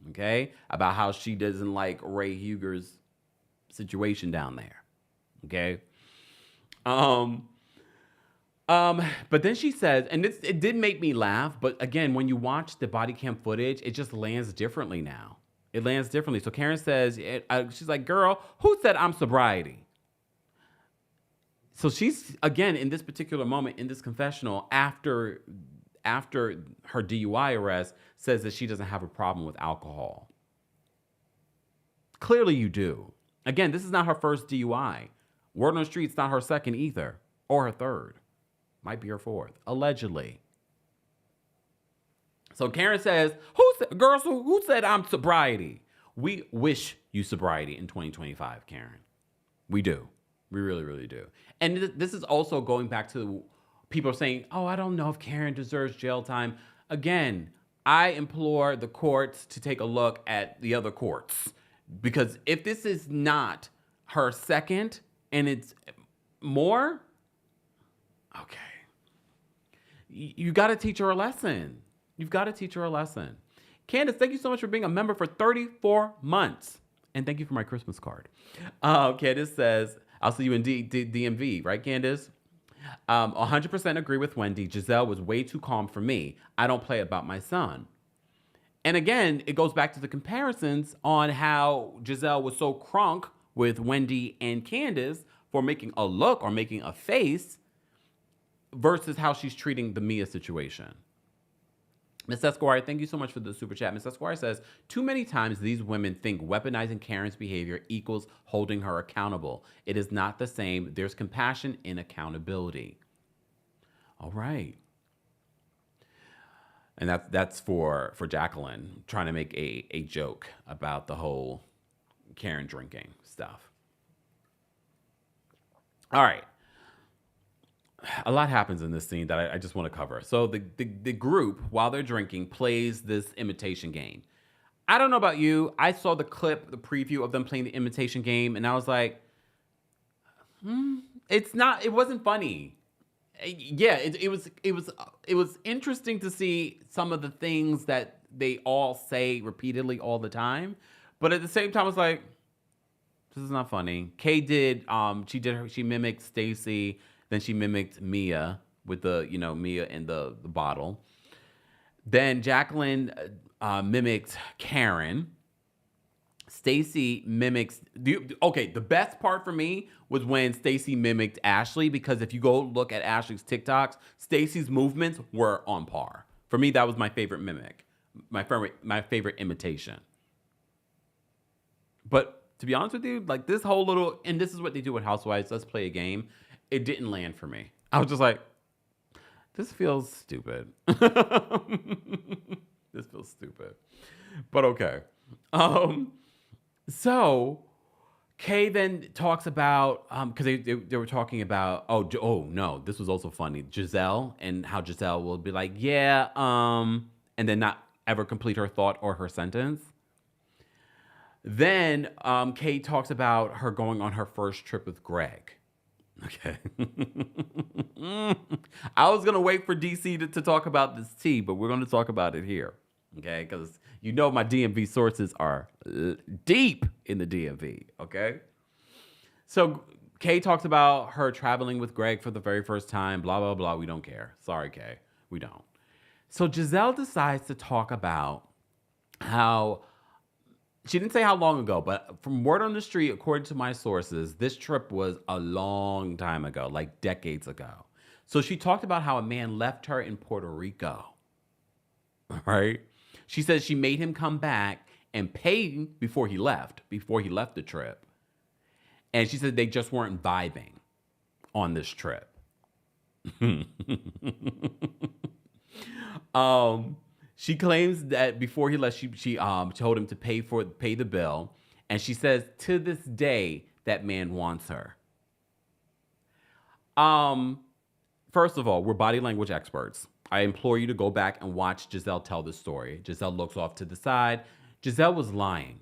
okay, about how she doesn't like Ray Huger's situation down there, okay? But then she says, and it did make me laugh, but again, when you watch the body cam footage, it just lands differently now. It lands differently. So Karen says, she's like, girl, who said I'm sobriety? So she's, again, in this particular moment, in this confessional, after her DUI arrest, says that she doesn't have a problem with alcohol. Clearly you do. Again, this is not her first DUI. Word on the street's not her second either, or her third. Might be her fourth, allegedly. So Karen says, who said I'm sobriety? We wish you sobriety in 2025, Karen. We do. We really, really do. And this is also going back to people saying, oh, I don't know if Karen deserves jail time. Again, I implore the courts to take a look at the other courts. Because if this is not her second and it's more, okay. You got to teach her a lesson. You've got to teach her a lesson. Candace, thank you so much for being a member for 34 months. And thank you for my Christmas card. Candace says, I'll see you in DMV, right, Candace? 100% agree with Wendy. Gizelle was way too calm for me. I don't play about my son. And again, it goes back to the comparisons on how Gizelle was so crunk with Wendy and Candace for making a look or making a face versus how she's treating the Mia situation. Ms. Esquire, thank you so much for the super chat. Ms. Esquire says, too many times these women think weaponizing Karen's behavior equals holding her accountable. It is not the same. There's compassion in accountability. All right. And that's for Jacqueline trying to make a joke about the whole Karen drinking stuff. All right. A lot happens in this scene that I just want to cover. So the group, while they're drinking, plays this imitation game. I don't know about you. I saw the clip, the preview of them playing the imitation game, and I was like, it wasn't funny. Yeah, it was interesting to see some of the things that they all say repeatedly all the time. But at the same time, I was like, this is not funny. Kay did, she mimicked Stacey. Then she mimicked Mia with Mia in the bottle. Then Jacqueline mimicked Karen. Stacey mimics. The best part for me was when Stacey mimicked Ashley, because if you go look at Ashley's TikToks, Stacey's movements were on par. For me, that was my favorite mimic, my favorite imitation. But to be honest with you, like this whole little, and this is what they do with Housewives. Let's play a game. It didn't land for me. I was just like, this feels stupid. This feels stupid. But okay. So Kay then talks about, because they were talking about, oh no, this was also funny. Gizelle, and how Gizelle will be like, yeah, and then not ever complete her thought or her sentence. Then Kay talks about her going on her first trip with Greg. Okay. I was going to wait for DC to talk about this tea, but we're going to talk about it here. Okay. Because my DMV sources are deep in the DMV. Okay. So Kay talks about her traveling with Greg for the very first time, blah, blah, blah. We don't care. Sorry, Kay. We don't. So Gizelle decides to talk about how, she didn't say how long ago, but from word on the street, according to my sources, this trip was a long time ago, like decades ago. So she talked about how a man left her in Puerto Rico, right? She says she made him come back and pay before he left the trip. And she said they just weren't vibing on this trip. She claims that before he left, she told him to pay the bill. And she says to this day, that man wants her. First of all, we're body language experts. I implore you to go back and watch Gizelle tell this story. Gizelle looks off to the side. Gizelle was lying,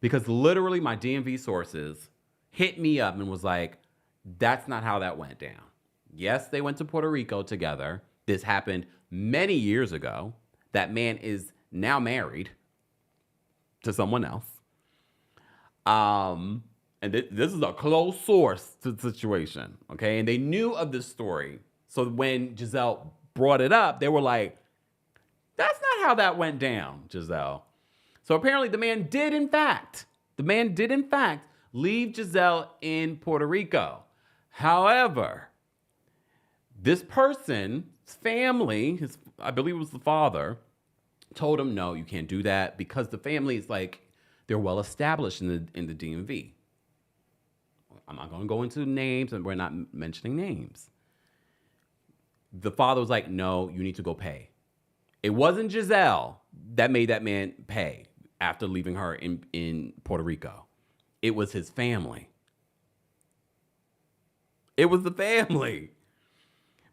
because literally my DMV sources hit me up and was like, that's not how that went down. Yes, they went to Puerto Rico together. This happened many years ago. That man is now married to someone else. And this is a close source to the situation, okay? And they knew of this story. So when Gizelle brought it up, they were like, that's not how that went down, Gizelle. So apparently the man did, in fact, leave Gizelle in Puerto Rico. However, this person's family, I believe it was the father, told him, no, you can't do that, because the family is like, they're well established in the DMV. I'm not going to go into names, and we're not mentioning names. The father was like, no, you need to go pay. It wasn't Jazelle that made that man pay after leaving her in Puerto Rico. It was his family. It was the family.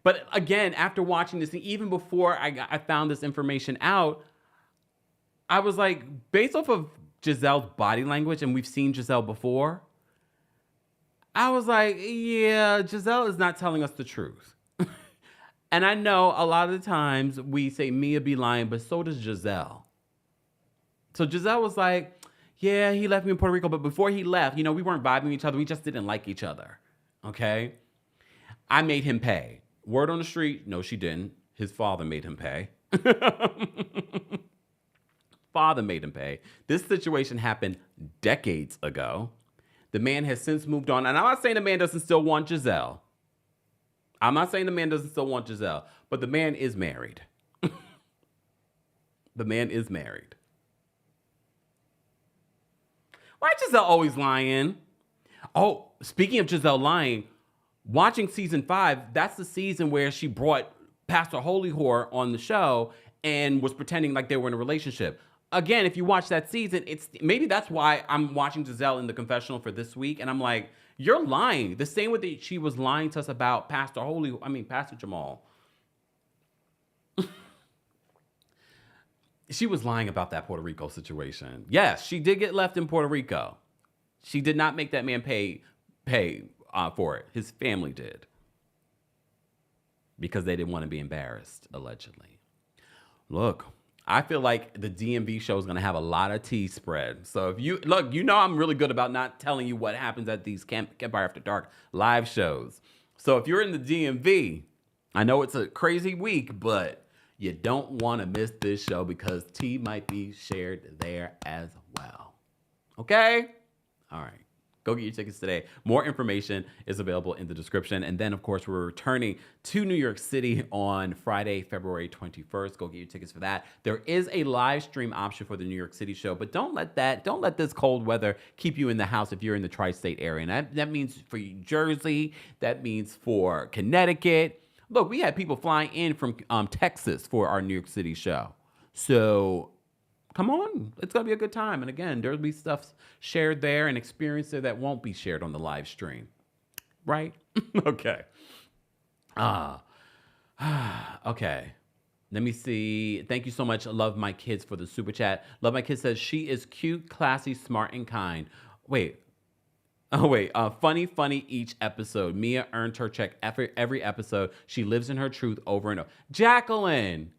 But again, after watching this, even before I found this information out, I was like, based off of Giselle's body language, and we've seen Jazelle before, I was like, yeah, Jazelle is not telling us the truth. And I know a lot of the times we say Mia be lying, but so does Jazelle. So Jazelle was like, yeah, he left me in Puerto Rico, but before he left, we weren't vibing each other. We just didn't like each other. Okay? I made him pay. Word on the street, no, she didn't. His father made him pay. Father made him pay. This situation happened decades ago. The man has since moved on. And I'm not saying the man doesn't still want Jazelle. I'm not saying the man doesn't still want Jazelle, but the man is married. The man is married. Why is Jazelle always lying? Oh, speaking of Jazelle lying, watching season 5, that's the season where she brought Pastor Holy Whore on the show and was pretending like they were in a relationship. Again, if you watch that season, maybe that's why I'm watching Jazelle in the confessional for this week, and I'm like, you're lying. The same way that she was lying to us about Pastor Jamal. She was lying about that Puerto Rico situation. Yes, she did get left in Puerto Rico. She did not make that man pay for it. His family did. Because they didn't want to be embarrassed, allegedly. Look, I feel like the DMV show is going to have a lot of tea spread. So if you look, I'm really good about not telling you what happens at these Kempire After Dark live shows. So if you're in the DMV, I know it's a crazy week, but you don't want to miss this show because tea might be shared there as well. Okay? All right. Go get your tickets today. More information is available in the description. And then, of course, we're returning to New York City on Friday, February 21st. Go get your tickets for that. There is a live stream option for the New York City show, but don't let this cold weather keep you in the house if you're in the tri-state area. And that means for New Jersey, that means for Connecticut. Look, we had people flying in from Texas for our New York City show. So come on, it's going to be a good time. And again, there'll be stuff shared there and experience there that won't be shared on the live stream. Right? Okay. Okay. Let me see. Thank you so much. Love My Kids for the super chat. Love My Kids says, she is cute, classy, smart, and kind. Funny each episode. Mia earned her check every episode. She lives in her truth over and over. Jacqueline,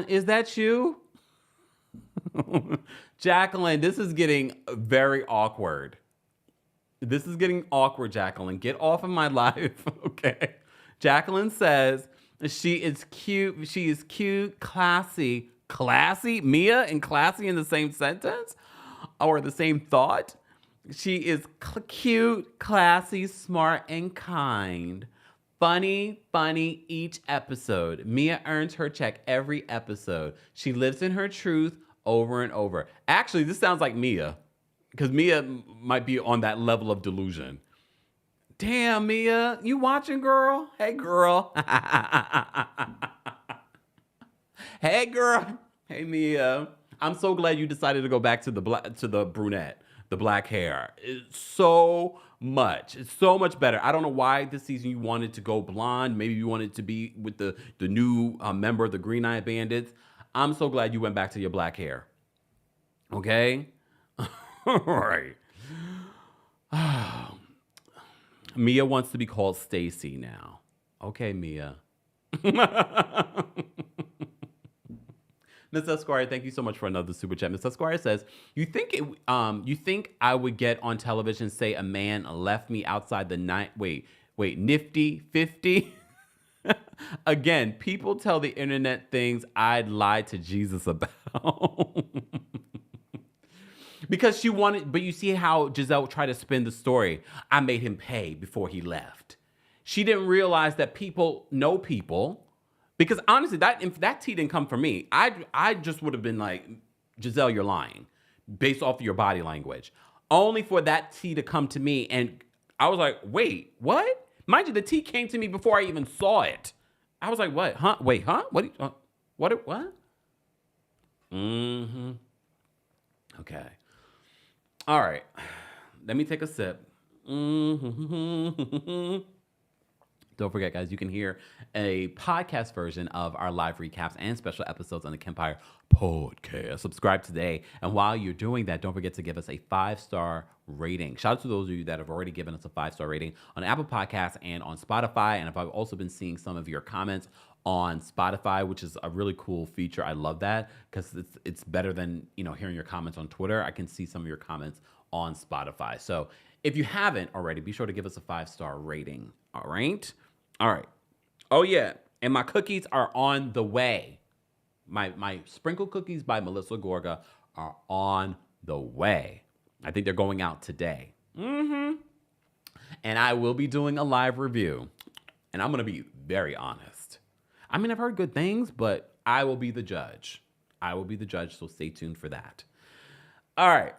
is that you? Jacqueline, this is getting very awkward. Jacqueline. Get off of my life, okay? Jacqueline says she is cute. She is cute, classy. Classy? Mia and classy in the same sentence? Or the same thought? She is cute, classy, smart, and kind. Funny each episode. Mia earns her check every episode. She lives in her truth over and over. Actually, this sounds like Mia, because Mia might be on that level of delusion. Damn, Mia, you watching, girl? Hey, girl. Hey, girl. Hey, Mia. I'm so glad you decided to go back to the brunette, the black hair. It's so much better. I don't know why this season you wanted to go blonde. Maybe you wanted to be with the new member of the Green Eye Bandits. I'm so glad you went back to your black hair. Okay? All right. Mia wants to be called Stacey now. Okay, Mia. Miss Esquire, thank you so much for another super chat. Miss Esquire says, you think I would get on television, say a man left me outside the night? Wait, nifty 50? Again, people tell the internet things I'd lie to Jesus about. Because she wanted, but you see how Jazelle tried to spin the story. I made him pay before he left. She didn't realize that people know people. Because honestly, if that tea didn't come from me, I just would have been like, Jazelle, you're lying, based off of your body language. Only for that tea to come to me, and I was like, wait, what? Mind you, the tea came to me before I even saw it. I was like, what? Huh? Wait, huh? What? Mm-hmm. Okay. All right. Let me take a sip. Mm-hmm. Don't forget, guys, you can hear a podcast version of our live recaps and special episodes on the Kempire podcast. Subscribe today. And while you're doing that, don't forget to give us a 5-star rating. Shout out to those of you that have already given us a 5-star rating on Apple Podcasts and on Spotify. And I've also been seeing some of your comments on Spotify, which is a really cool feature. I love that because it's better than, hearing your comments on Twitter. I can see some of your comments on Spotify. So if you haven't already, be sure to give us a 5-star rating. All right. Oh yeah. And my cookies are on the way. My sprinkle cookies by Melissa Gorga are on the way. I think they're going out today. Mm-hmm. And I will be doing a live review. And I'm going to be very honest. I mean, I've heard good things, but I will be the judge. So stay tuned for that. All right.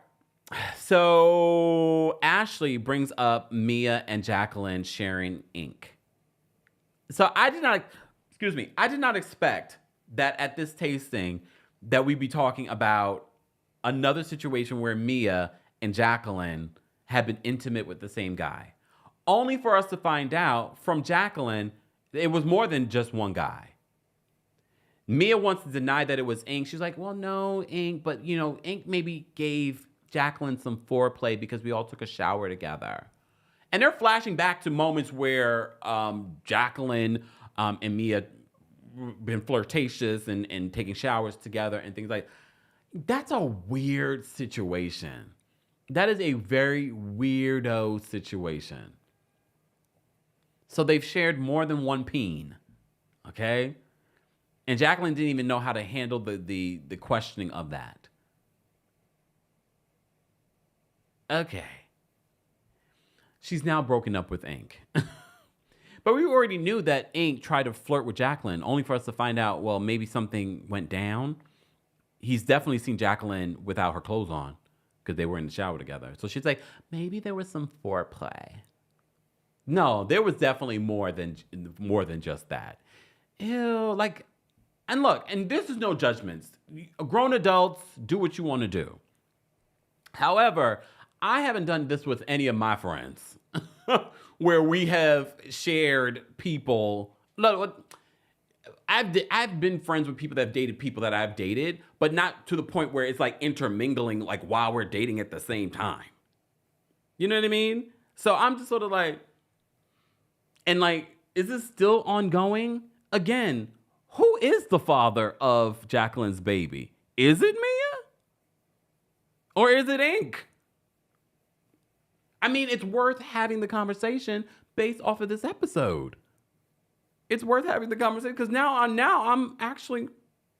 So Ashley brings up Mia and Jacqueline sharing ink. So I did not expect that at this tasting that we'd be talking about another situation where Mia and Jacqueline had been intimate with the same guy. Only for us to find out from Jacqueline, it was more than just one guy. Mia wants to deny that it was Ink. She's like, well, no, Ink, but Ink maybe gave Jacqueline some foreplay because we all took a shower together. And they're flashing back to moments where Jacqueline and Mia been flirtatious and taking showers together and things like that. That's a weird situation. That is a very weirdo situation. So they've shared more than one peen, okay? And Jacqueline didn't even know how to handle the questioning of that. Okay. She's now broken up with Ink. But we already knew that Ink tried to flirt with Jacqueline, only for us to find out, well, maybe something went down. He's definitely seen Jacqueline without her clothes on because they were in the shower together. So she's like, maybe there was some foreplay. No, there was definitely more than just that. Ew, and look, and this is no judgments. Grown adults, do what you want to do. However, I haven't done this with any of my friends where we have shared people. Look, I've been friends with people that have dated people that I've dated, but not to the point where it's like intermingling while we're dating at the same time. You know what I mean? So I'm just sort of is this still ongoing? Again, who is the father of Jacqueline's baby? Is it Mia? Or is it Ink? I mean, it's worth having the conversation based off of this episode. It's worth having the conversation because now I'm actually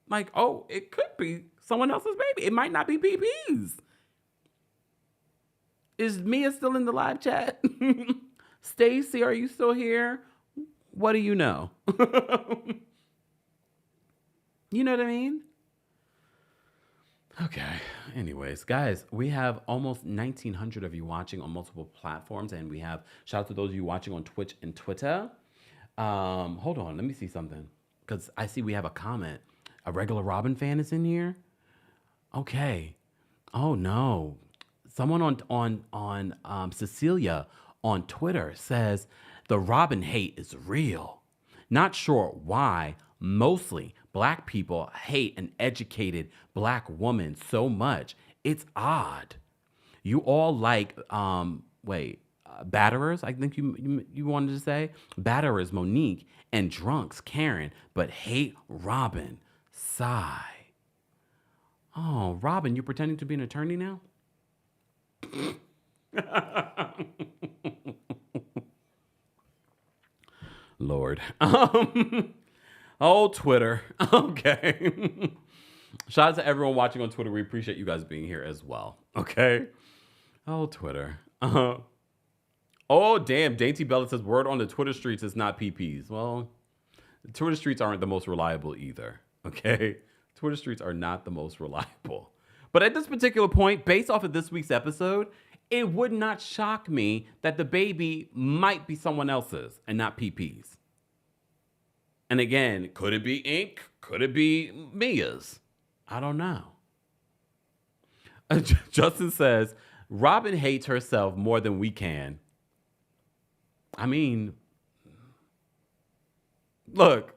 like, oh, it could be someone else's baby. It might not be PP's. Is Mia still in the live chat? Stacey, are you still here? What do you know? You know what I mean? Okay. Anyways, guys, we have almost 1,900 of you watching on multiple platforms, and we have shout out to those of you watching on Twitch and Twitter. Hold on, let me see something because I see we have a comment. A regular Robin fan is in here. Okay. Oh no, someone on Cecilia on Twitter says the Robin hate is real. Not sure why. Mostly black people hate an educated black woman so much. It's odd. You all like, batterers, I think you wanted to say. Batterers, Monique, and drunks, Karen, but hate Robin. Sigh. Oh, Robin, you're pretending to be an attorney now? Lord. Oh, Twitter. Okay. Shout out to everyone watching on Twitter. We appreciate you guys being here as well. Okay. Oh, Twitter. Oh, damn. Dainty Bella says word on the Twitter streets is not PPs. Well, the Twitter streets aren't the most reliable either. Okay. Twitter streets are not the most reliable. But at this particular point, based off of this week's episode, it would not shock me that the baby might be someone else's and not PP's. And again, could it be Ink? Could it be Mia's? I don't know. Justin says, Robin hates herself more than we can. I mean, look.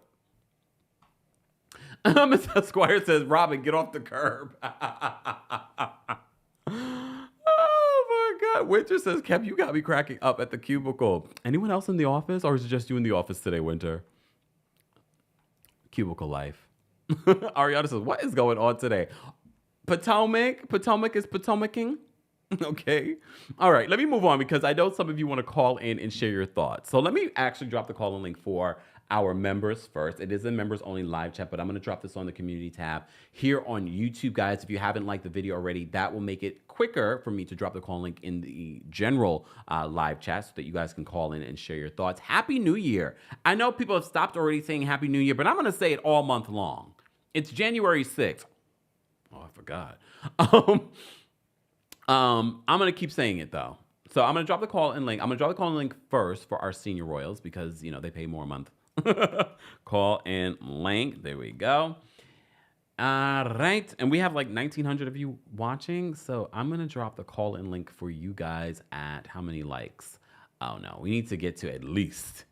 Mr. Squire says, Robin, get off the curb. Oh, my God. Winter says, Kev, you got me cracking up at the cubicle. Anyone else in the office? Or is it just you in the office today, Winter? Cubicle life. Ariana says, what is going on today? Potomac is Potomacing. Okay. All right. Let me move on because I know some of you want to call in and share your thoughts. So let me actually drop the call-in link for our members first. It is a members only live chat, but I'm going to drop this on the community tab here on YouTube, guys. If you haven't liked the video already, that will make it quicker for me to drop the call link in the general live chat so that you guys can call in and share your thoughts. Happy New Year. I know people have stopped already saying Happy New Year, but I'm going to say it all month long. It's January 6th. Oh, I forgot. I'm going to keep saying it though. So I'm going to drop the call in link. I'm going to drop the call in link first for our senior royals because, you know, they pay more a month. Call in link. There we go. All right. And we have like 1,900 of you watching. So I'm going to drop the call in link for you guys at how many likes? Oh no, we need to get to at least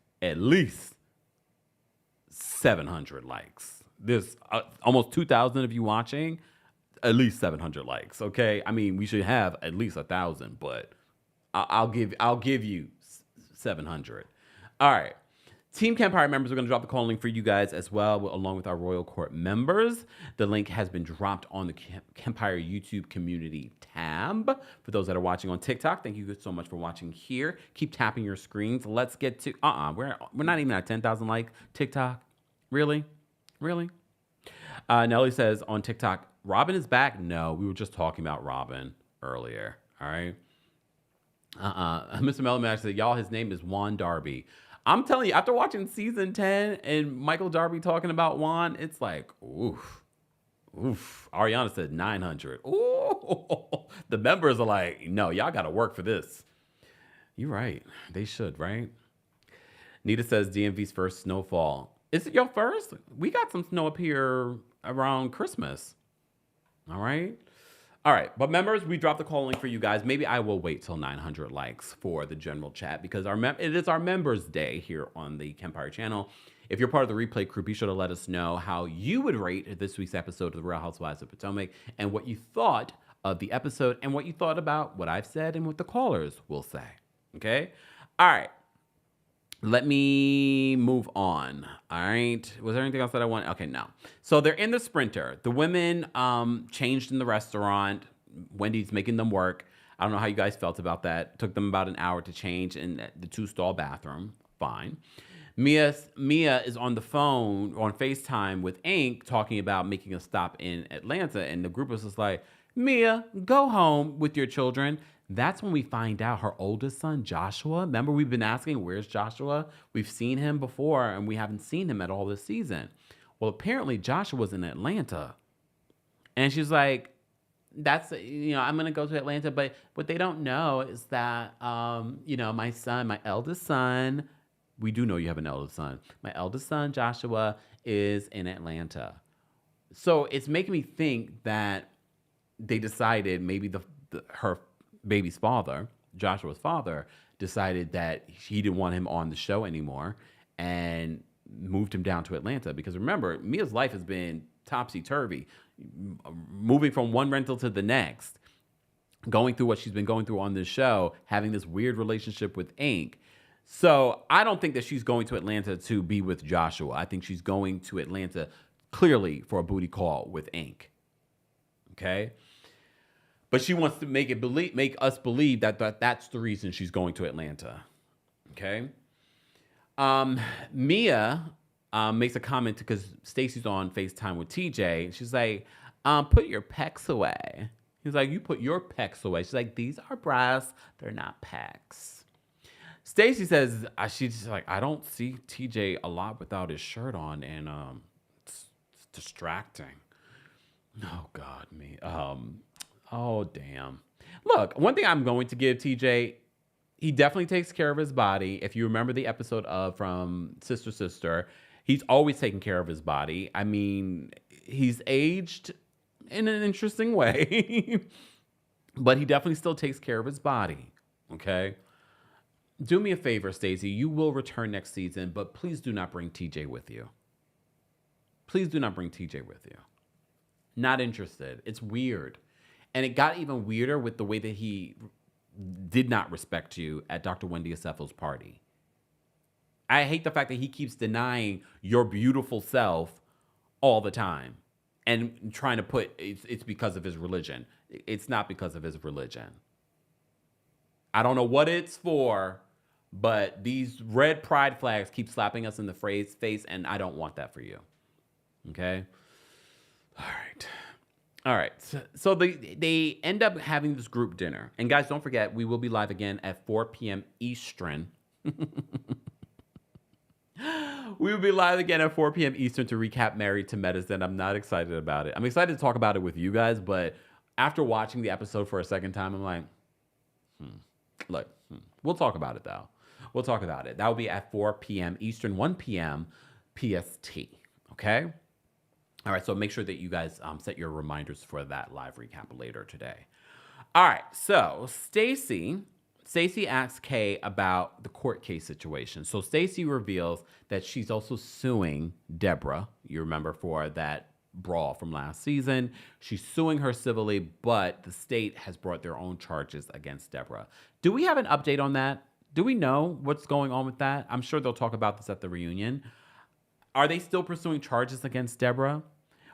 700 likes. There's almost 2,000 of you watching. At least 700 likes. Okay. I mean, we should have at least 1,000, but I'll give you 700. All right. Team Kempire members are going to drop the call link for you guys as well, along with our Royal Court members. The link has been dropped on the Kempire YouTube community tab. For those that are watching on TikTok, thank you so much for watching here. Keep tapping your screens. Let's get to, we're not even at 10,000 like TikTok. Really? Nelly says on TikTok, Robin is back. No, we were just talking about Robin earlier. All right. Mr. Mellon said, y'all, his name is Juan Darby. I'm telling you, after watching season 10 and Michael Darby talking about Juan, it's like, oof. Ariana said 900. Ooh. The members are like, no, y'all got to work for this. You're right. They should, right? Nita says DMV's first snowfall. Is it your first? We got some snow up here around Christmas. All right. But members, we dropped the call link for you guys. Maybe I will wait till 900 likes for the general chat because it is our members day here on the Kempire channel. If you're part of the replay crew, be sure to let us know how you would rate this week's episode of the Real Housewives of Potomac and what you thought of the episode and what you thought about what I've said and what the callers will say. Okay. All right. Let me move on. All right. Was there anything else that I want? Okay, no. So they're in the Sprinter. The women changed in the restaurant. Wendy's making them work. I don't know how you guys felt about that. It took them about an hour to change in the 2-stall bathroom. Fine. Mia is on the phone, on FaceTime with Ink, talking about making a stop in Atlanta. And the group was just like, Mia, go home with your children. That's when we find out her oldest son, Joshua. Remember, we've been asking, where's Joshua? We've seen him before, and we haven't seen him at all this season. Well, apparently, Joshua's in Atlanta. And she's like, I'm going to go to Atlanta. But what they don't know is that, my eldest son, we do know you have an eldest son. My eldest son, Joshua, is in Atlanta. So it's making me think that they decided maybe her baby's father, Joshua's father, decided that he didn't want him on the show anymore and moved him down to Atlanta. Because remember, Mia's life has been topsy-turvy, moving from one rental to the next, going through what she's been going through on this show, having this weird relationship with Ink. So I don't think that she's going to Atlanta to be with Joshua. I think she's going to Atlanta clearly for a booty call with Ink. Okay? But she wants to make us believe that that's the reason she's going to Atlanta. Okay. Mia makes a comment because Stacey's on FaceTime with TJ. And she's like, put your pecs away. He's like, you put your pecs away. She's like, these are breasts. They're not pecs. Stacey says, she's just like, I don't see TJ a lot without his shirt on. And it's distracting. Oh, God, me. Oh, damn. Look, one thing I'm going to give TJ, he definitely takes care of his body. If you remember the episode from Sister, He's always taken care of his body. I mean, he's aged in an interesting way, but he definitely still takes care of his body. Okay? Do me a favor, Stacey. You will return next season, but please do not bring TJ with you. Please do not bring TJ with you. Not interested. It's weird. And it got even weirder with the way that he did not respect you at Dr. Wendy Acefo's party. I hate the fact that he keeps denying your beautiful self all the time and trying to put it's because of his religion. It's not because of his religion. I don't know what it's for, but these red pride flags keep slapping us in the face, and I don't want that for you. Okay? All right. So they end up having this group dinner. And guys, don't forget, we will be live again at 4 p.m. Eastern. We will be live again at 4 p.m. Eastern to recap Married to Medicine. I'm not excited about it. I'm excited to talk about it with you guys, but after watching the episode for a second time, I'm like, look, we'll talk about it, though. We'll talk about it. That will be at 4 p.m. Eastern, 1 p.m. PST. Okay? All right, so make sure that you guys set your reminders for that live recap later today. All right, so Stacey asks Kay about the court case situation. So Stacey reveals that she's also suing Deborah. You remember, for that brawl from last season. She's suing her civilly, but the state has brought their own charges against Deborah. Do we have an update on that? Do we know what's going on with that? I'm sure they'll talk about this at the reunion. Are they still pursuing charges against Deborah?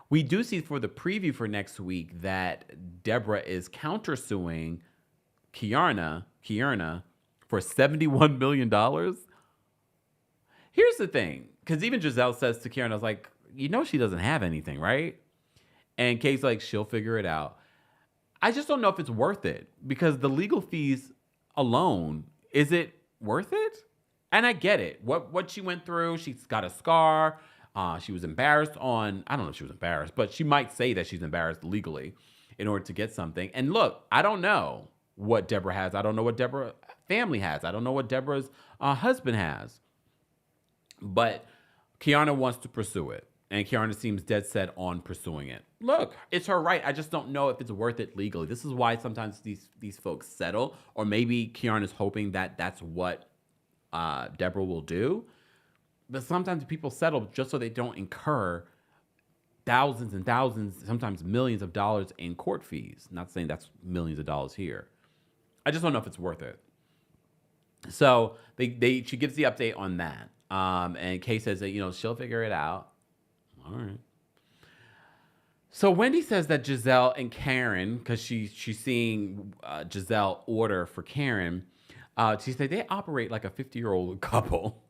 We do see for the preview for next week that Deborah is countersuing Kierna for $71 million. Here's the thing, because even Jazelle says to Kierna, I was like, you know she doesn't have anything, right? And Kay's like, she'll figure it out. I just don't know if it's worth it, because the legal fees alone, is it worth it? And I get it. What she went through, she's got a scar. She was embarrassed I don't know if she was embarrassed, but she might say that she's embarrassed legally in order to get something. And look, I don't know what Deborah has. I don't know what Deborah's family has. I don't know what Deborah's husband has. But Kierna wants to pursue it. And Kierna seems dead set on pursuing it. Look, it's her right. I just don't know if it's worth it legally. This is why sometimes these folks settle. Or maybe Kierna's hoping that that's what Deborah will do. But sometimes people settle just so they don't incur thousands and thousands, sometimes millions of dollars in court fees. Not saying that's millions of dollars here. I just don't know if it's worth it. So she gives the update on that. And Kay says that, she'll figure it out. All right. So Wendy says that Jazelle and Karen, because she's seeing Jazelle order for Karen, she said they operate like a 50-year-old couple.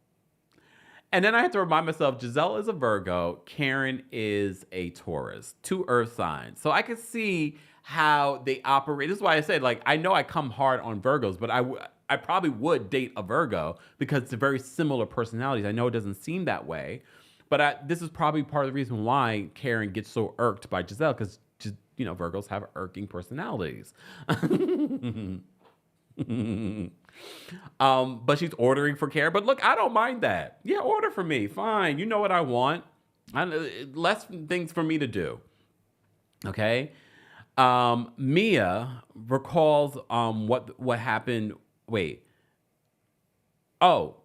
And then I have to remind myself, Jazelle is a Virgo, Karen is a Taurus, 2 earth signs. So I can see how they operate. This is why I said, I know I come hard on Virgos, but I probably would date a Virgo because it's a very similar personalities. I know it doesn't seem that way, but this is probably part of the reason why Karen gets so irked by Jazelle, because, Virgos have irking personalities. But she's ordering for Karen. But look, I don't mind that. Yeah, order for me. Fine. You know what I want. Less things for me to do. Okay. Mia recalls what happened. Wait. Oh,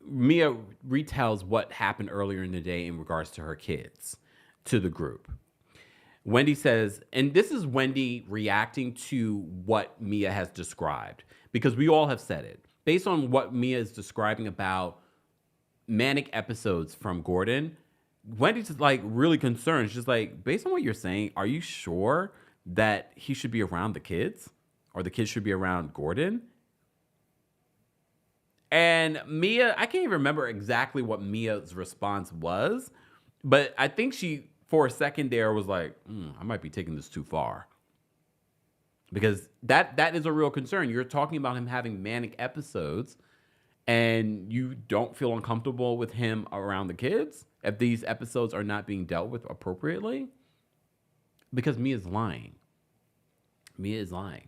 Mia retells what happened earlier in the day in regards to her kids to the group. Wendy says, and this is Wendy reacting to what Mia has described, because we all have said it. Based on what Mia is describing about manic episodes from Gordon, Wendy's really concerned. She's like, based on what you're saying, are you sure that he should be around the kids, or the kids should be around Gordon? And Mia, I can't even remember exactly what Mia's response was, but I think she, for a second there, was like, I might be taking this too far. Because that is a real concern. You're talking about him having manic episodes, and you don't feel uncomfortable with him around the kids if these episodes are not being dealt with appropriately? Because Mia's lying. Mia is lying.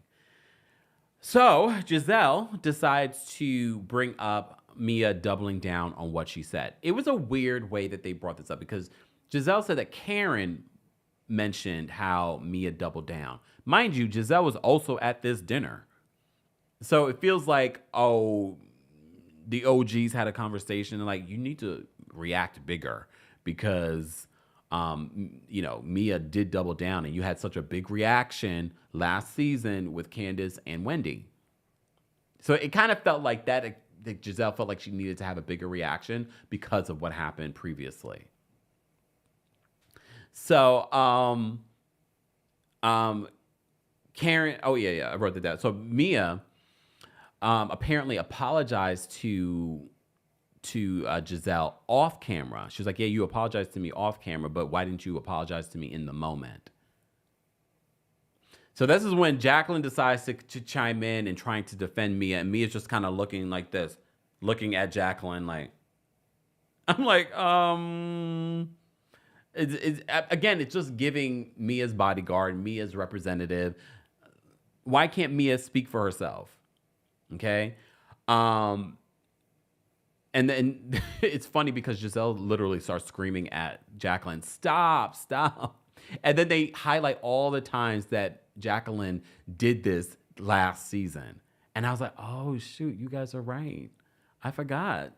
So Jazelle decides to bring up Mia doubling down on what she said. It was a weird way that they brought this up because Gizelle said that Karen mentioned how Mia doubled down. Mind you, Gizelle was also at this dinner. So it feels like, oh, the OGs had a conversation and like, you need to react bigger because, Mia did double down and you had such a big reaction last season with Candace and Wendy. So it kind of felt like that Gizelle felt like she needed to have a bigger reaction because of what happened previously. So, Karen, I wrote that down. So Mia, apparently apologized to Gizelle off camera. She was like, yeah, you apologized to me off camera, but why didn't you apologize to me in the moment? So this is when Jacqueline decides to chime in and trying to defend Mia, and Mia's just kind of looking like this, looking at Jacqueline like, I'm like, it's just giving Mia's bodyguard, Mia's representative. Why can't Mia speak for herself? Okay. And then it's funny because Gizelle literally starts screaming at Jacqueline, stop. And then they highlight all the times that Jacqueline did this last season. And I was like, oh, shoot, you guys are right. I forgot.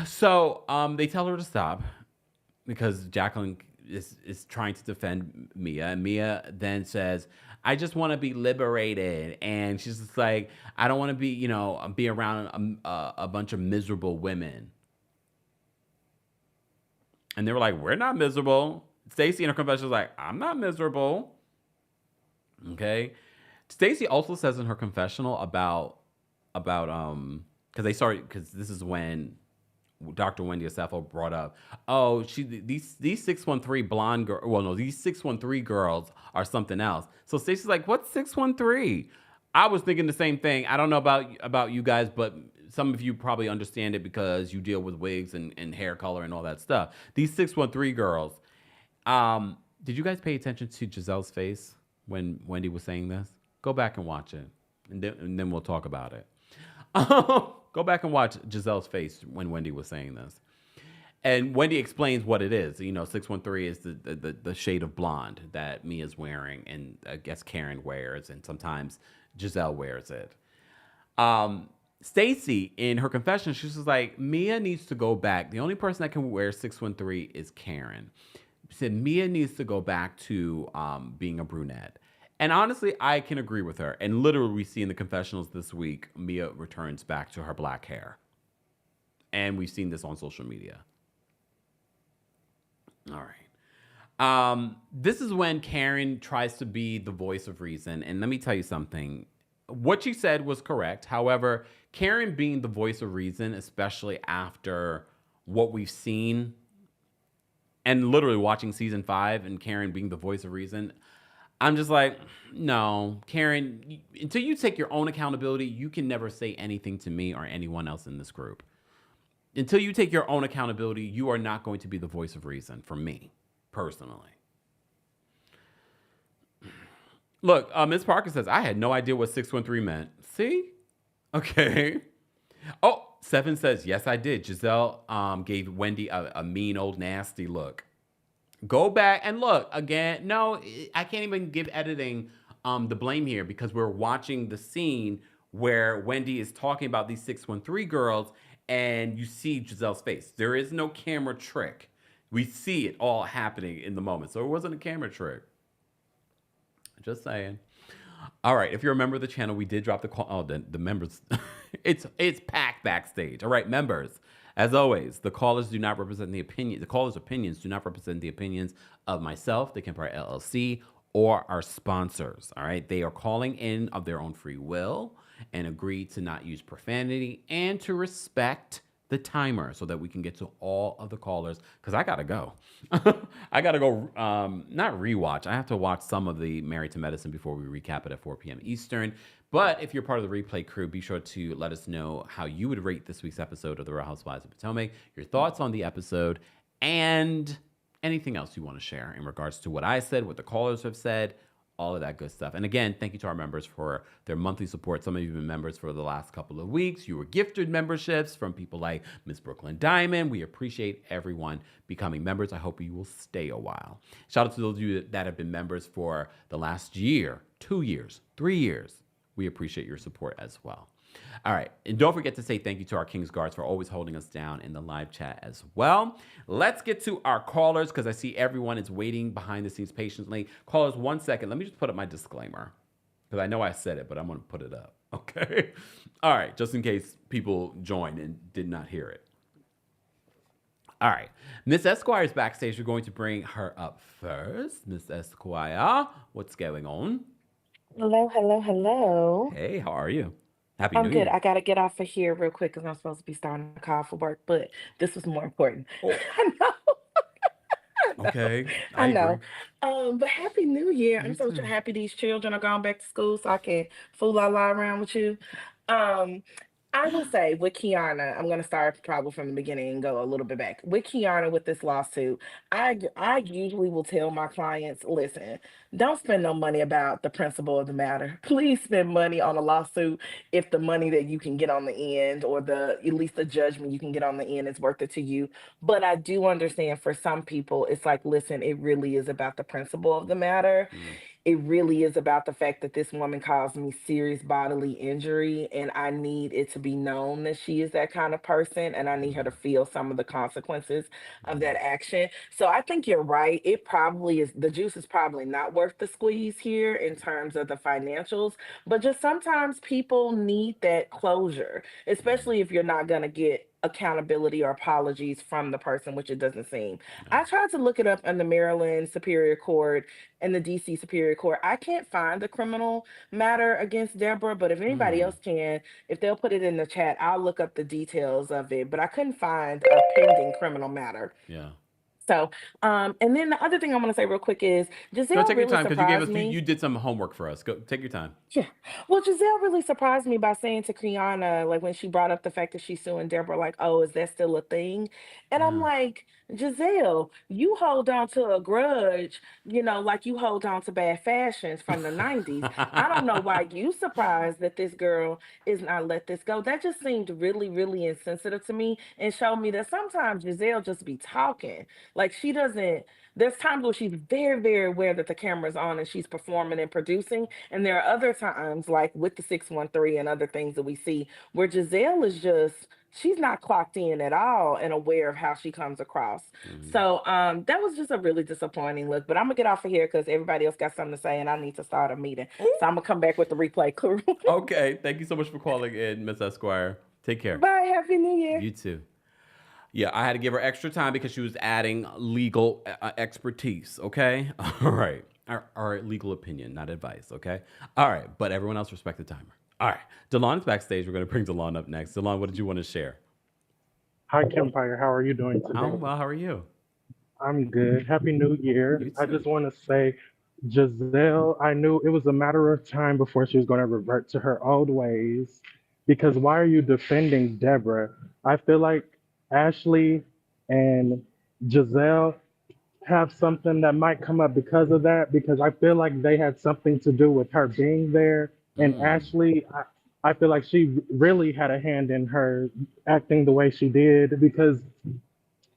So they tell her to stop because Jacqueline is trying to defend Mia. And Mia then says, I just want to be liberated. And she's just like, I don't want to be around a bunch of miserable women. And they were like, we're not miserable. Stacey in her confession was like, I'm not miserable. Okay. Stacey also says in her confessional about because this is when Dr. Wendy Asafo brought up, these 613 blonde girls, these 613 girls are something else. So Stacey's like, what's 613? I was thinking the same thing. I don't know about you guys, but some of you probably understand it because you deal with wigs and hair color and all that stuff. These 613 girls, did you guys pay attention to Gizelle's face when Wendy was saying this? Go back and watch it, and then we'll talk about it. Go back and watch Gizelle's face when Wendy was saying this. And Wendy explains what it is. 613 is the shade of blonde that Mia's wearing, and I guess Karen wears, and sometimes Gizelle wears it. Stacey, in her confession, she's just like, Mia needs to go back. The only person that can wear 613 is Karen. She said Mia needs to go back to being a brunette. And honestly, I can agree with her. And literally, we see in the confessionals this week, Mia returns back to her black hair. And we've seen this on social media. All right. This is when Karen tries to be the voice of reason. And let me tell you something. What she said was correct. However, Karen being the voice of reason, especially after what we've seen, and literally watching season 5 and Karen being the voice of reason, I'm just like, no, Karen, until you take your own accountability, you can never say anything to me or anyone else in this group. Until you take your own accountability, you are not going to be the voice of reason for me, personally. Look, Ms. Parker says, I had no idea what 613 meant. See? Okay. Oh, Seven says, yes, I did. Gizelle gave Wendy a mean old nasty look. Go back and look again. No, I can't even give editing the blame here because we're watching the scene where Wendy is talking about these 613 girls and you see Gizelle's face. There is no camera trick. We see it all happening in the moment. So it wasn't a camera trick. Just saying. All right. If you're a member of the channel, we did drop the call. Oh, the members. it's packed backstage. All right, members. As always, the callers do not represent the opinion. The callers' opinions do not represent the opinions of myself, TheKempire LLC, or our sponsors. All right, they are calling in of their own free will and agreed to not use profanity and to respect the timer so that we can get to all of the callers. Because I gotta go. I gotta go. Not rewatch. I have to watch some of the Married to Medicine before we recap it at 4 p.m. Eastern. But if you're part of the replay crew, be sure to let us know how you would rate this week's episode of the Real Housewives of Potomac, your thoughts on the episode, and anything else you want to share in regards to what I said, what the callers have said, all of that good stuff. And again, thank you to our members for their monthly support. Some of you have been members for the last couple of weeks. You were gifted memberships from people like Miss Brooklyn Diamond. We appreciate everyone becoming members. I hope you will stay a while. Shout out to those of you that have been members for the last year, 2 years, 3 years. We appreciate your support as well. All right. And don't forget to say thank you to our King's Guards for always holding us down in the live chat as well. Let's get to our callers because I see everyone is waiting behind the scenes patiently. Callers, 1 second. Let me just put up my disclaimer because I know I said it, but I'm going to put it up. Okay. All right. Just in case people joined and did not hear it. All right. Miss Esquire is backstage. We're going to bring her up first. Miss Esquire, what's going on? Hello, hello, hello. Hey, how are you? Happy I'm New good. Year. I gotta get off of here real quick because I'm supposed to be starting a call for work, but this was more important. Oh, I know, I know, okay. I I agree. know. But Happy New Year. You I'm so too. happy these children are going back to school so I can fool la la around with you. Um, I will say with Kiana, I'm gonna start probably from the beginning and go a little bit back. With Kiana with this lawsuit, I usually will tell my clients, listen, don't spend no money about the principle of the matter. Please spend money on a lawsuit if the money that you can get on the end or the at least the judgment you can get on the end is worth it to you. But I do understand for some people, it's like, listen, it really is about the principle of the matter. Mm, It really is about the fact that this woman caused me serious bodily injury, and I need it to be known that she is that kind of person, and I need her to mm, feel some of the consequences of mm, that action. So I think you're right. It probably is, the juice is probably not worth the squeeze here in terms of the financials, but just sometimes people need that closure, mm. especially if you're not going to get accountability or apologies from the person, which it doesn't seem. No. I tried to look it up in the Maryland Superior Court and the DC Superior Court. I can't find the criminal matter against Deborah, but if anybody Mm, else can, if they'll put it in the chat, I'll look up the details of it. But I couldn't find a pending criminal matter. yeah. So, and then the other thing I want to say real quick is No, Giselle take your really time because you gave surprised us me. you did some homework for us. Go take your time. Yeah. Well, Giselle really surprised me by saying to Kriana, like when she brought up the fact that she's suing Deborah, like, oh, is that still a thing? And I'm Yeah. like, Giselle, you hold on to a grudge, like you hold on to bad fashions from the 90s. I don't know why you surprised that this girl is not let this go. That just seemed really, really insensitive to me and showed me that sometimes Giselle just be talking. Like she doesn't, there's times where she's very, very aware that the camera's on and she's performing and producing. And there are other times, like with the 613 and other things that we see, where Giselle is just, she's not clocked in at all and aware of how she comes across. Mhm. So that was just a really disappointing look. But I'm gonna get off of here because everybody else got something to say and I need to start a meeting. So I'm gonna come back with the replay crew. Okay. Thank you so much for calling in, Miss Esquire. Take care. Bye, happy new year. You too. Yeah, I had to give her extra time because she was adding legal expertise. Okay. All right. Our legal opinion, not advice. Okay. All right. But everyone else respect the timer. All right. Delon is backstage. We're going to bring Delon up next. Delon, what did you want to share? Hi, Kempire. How are you doing today? I'm well. How are you? I'm good. Happy New Year. You I too. just want to say, Giselle, I knew it was a matter of time before she was going to revert to her old ways. Because why are you defending Deborah? I feel like Ashley and Giselle have something that might come up because of that, because I feel like they had something to do with her being there. And Mm, Ashley, I feel like she really had a hand in her acting the way she did because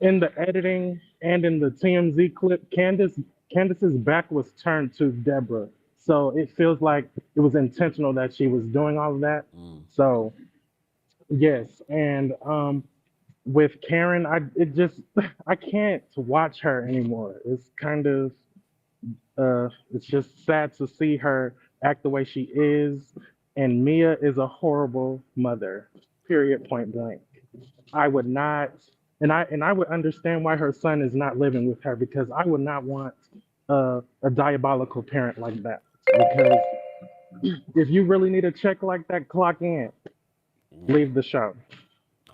in the editing and in the TMZ clip, Candace's back was turned to Deborah. So it feels like it was intentional that she was doing all of that. mm, So yes, and with Karen, I can't watch her anymore. It's kind of it's just sad to see her act the way she is. And Mia is a horrible mother. Period. Point blank. I would not, and I would understand why her son is not living with her because I would not want a diabolical parent like that. Because if you really need a check like that, clock in, mm. leave the show.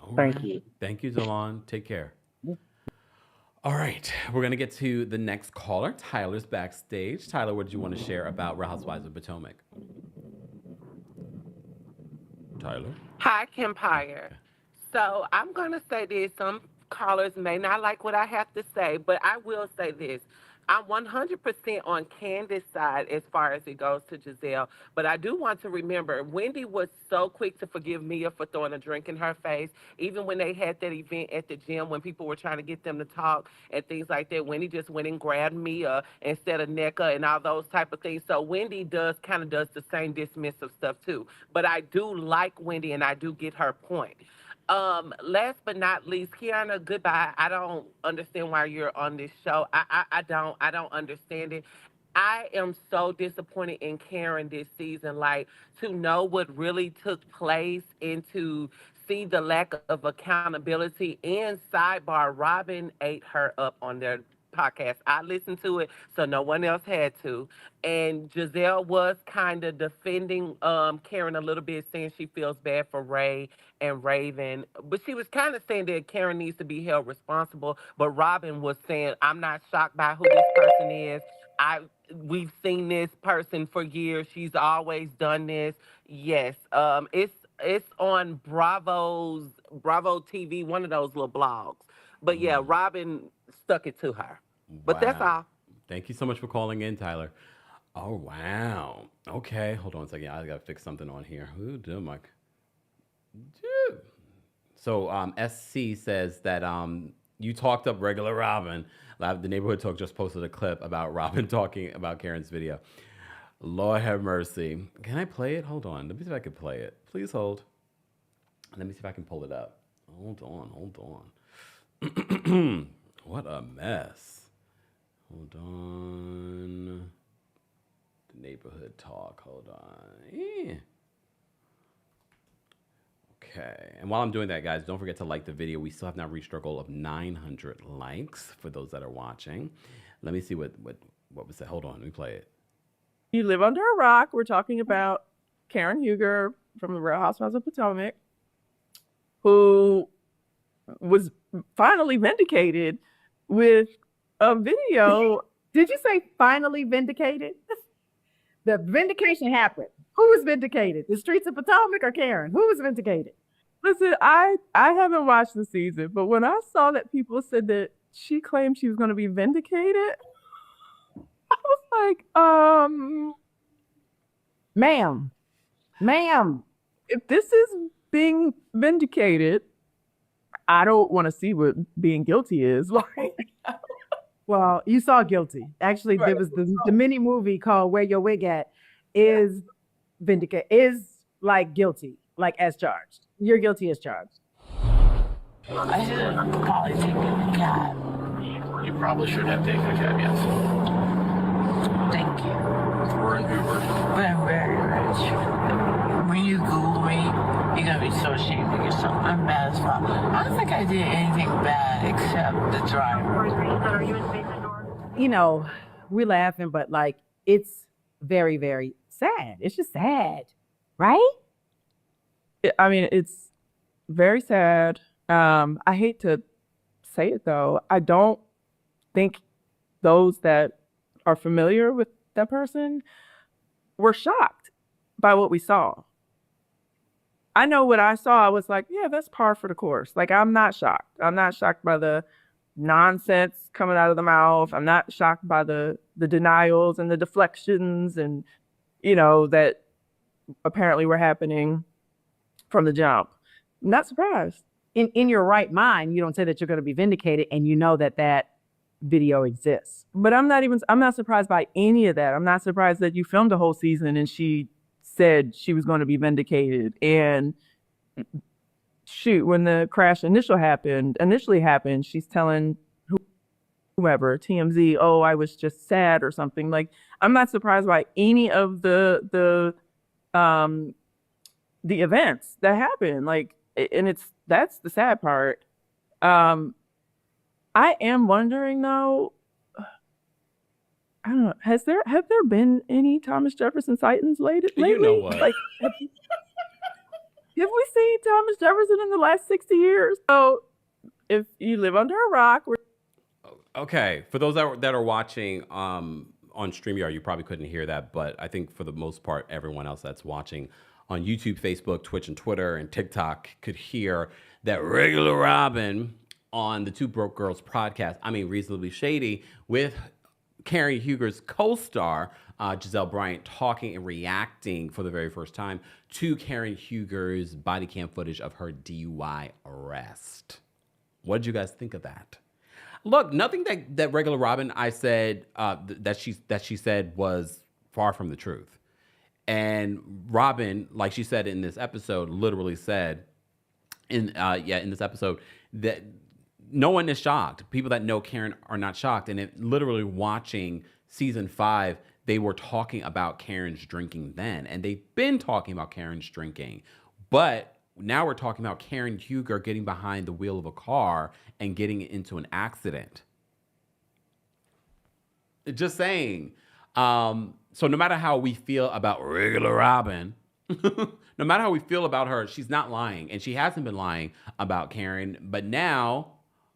All Thank right. you. Thank you, Delon. Take care. All right. We're going to get to the next caller. Tyler's backstage. Tyler, what did you want to share about Real Housewives of Potomac? Tyler? Hi, Oh, Kempire. okay. So I'm going to say this. Some callers may not like what I have to say, but I will say this. I'm 100% on Candace's side as far as it goes to Gizelle, but I do want to remember Wendy was so quick to forgive Mia for throwing a drink in her face. Even when they had that event at the gym when people were trying to get them to talk and things like that, Wendy just went and grabbed Mia instead of Nneka and all those type of things. So Wendy does kind of does the same dismissive stuff too. But I do like Wendy and I do get her point. Last but not least, Kiana, goodbye. I don't understand why you're on this show. I don't understand it. I am so disappointed in Karen this season. Like to know what really took place and to see the lack of accountability and sidebar, Robin ate her up on their podcast. I listened to it, so no one else had to. And Giselle was kind of defending Karen a little bit, saying she feels bad for Ray and Raven. But she was kind of saying that Karen needs to be held responsible. But Robin was saying, I'm not shocked by who this person is. I We've seen this person for years. She's always done this. Yes. It's on Bravo TV, one of those little blogs. But yeah, Robin stuck it to her. But that's Wow. all. Thank you so much for calling in, Tyler. Oh, wow. Okay, hold on a second. I got to fix something on here. Who do my... Dude. So SC says that you talked up regular Robin. The Neighborhood Talk just posted a clip about Robin talking about Karen's video. Lord have mercy. Can I play it? Hold on. Let me see if I can play it. Please hold. Let me see if I can pull it up. Hold on. What a mess. Hold on. The Neighborhood Talk. Hold on. Okay. And while I'm doing that, guys, don't forget to like the video. We still have not reached our goal of 900 likes for those that are watching. Let me see what was that. Hold on. Let me play it. You live under a rock. We're talking about Karen Huger from the Real Housewives of Potomac, who was finally vindicated with a video. Did you say finally vindicated? The vindication happened. Who was vindicated? The streets of Potomac or Karen? Who was vindicated? Listen, I haven't watched the season, but when I saw that people said that she claimed she was going to be vindicated, I was like, Ma'am. if this is being vindicated, I don't want to see what being guilty is. Like, Well, you saw guilty. Actually, Right. there was the mini movie called Where Your Wig At is like guilty, like as charged. You're guilty as charged. I should have probably taken a cab. You probably should have taken a cab, yes. Thank you. Or an Uber. But I'm very rich. When you Google me, you're gonna be so ashamed of yourself. I'm bad as fuck. I don't think I did anything bad except the driver. You know, we're laughing, but like it's very, very sad. It's just sad, right? I mean, it's very sad. I hate to say it though. I don't think those that are familiar with that person were shocked by what we saw. I know what I saw. I was like, yeah, that's par for the course. Like, I'm not shocked. I'm not shocked by the nonsense coming out of the mouth. I'm not shocked by the denials and the deflections and, that apparently were happening from the jump. Not surprised. In your right mind, you don't say that you're going to be vindicated, and you know that video exists. But I'm not surprised by any of that. I'm not surprised that you filmed a whole season and she said she was going to be vindicated. And shoot, when the crash initially happened, she's telling whoever, TMZ, oh, I was just sad or something. Like, I'm not surprised by any of the events that happened. Like, and that's the sad part. I am wondering though, I don't know, have there been any Thomas Jefferson sightings lately? You know what? Like, have we seen Thomas Jefferson in the last 60 years? So if you live under a rock, Okay, for those that are watching on StreamYard, you probably couldn't hear that, but I think for the most part, everyone else that's watching on YouTube, Facebook, Twitch, and Twitter, and TikTok could hear that regular Robin on the Two Broke Girls podcast, Reasonably Shady, with Karen Huger's co-star, Gizelle Bryant, talking and reacting for the very first time to Karen Huger's body cam footage of her DUI arrest. What did you guys think of that? Look, nothing that regular Robin I said that she said was far from the truth. And Robin, like she said in this episode, literally said in this episode that no one is shocked. People that know Karen are not shocked. And literally watching season 5, they were talking about Karen's drinking then. And they've been talking about Karen's drinking. But now we're talking about Karen Huger getting behind the wheel of a car and getting into an accident. Just saying. So no matter how we feel about regular Robin, no matter how we feel about her, she's not lying. And she hasn't been lying about Karen. But now,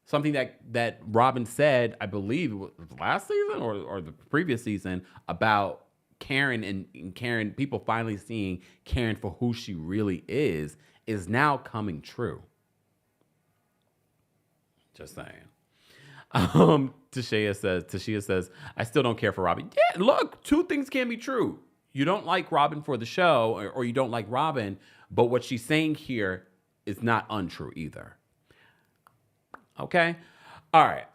something that Robin said, I believe it was last season or the previous season, about Karen and Karen, people finally seeing Karen for who she really is now coming true. Just saying. Tashia says, I still don't care for Robin. Yeah, look, two things can be true. You don't like Robin for the show, or you don't like Robin, but what she's saying here is not untrue either. Okay? All right.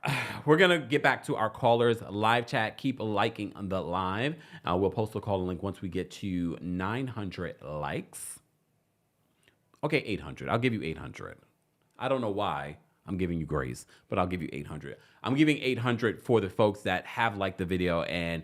We're going to get back to our callers. Live chat. Keep liking the live. We'll post the call link once we get to 900 likes. Okay, 800. I'll give you 800. I don't know why I'm giving you grace, but I'll give you 800. I'm giving 800 for the folks that have liked the video and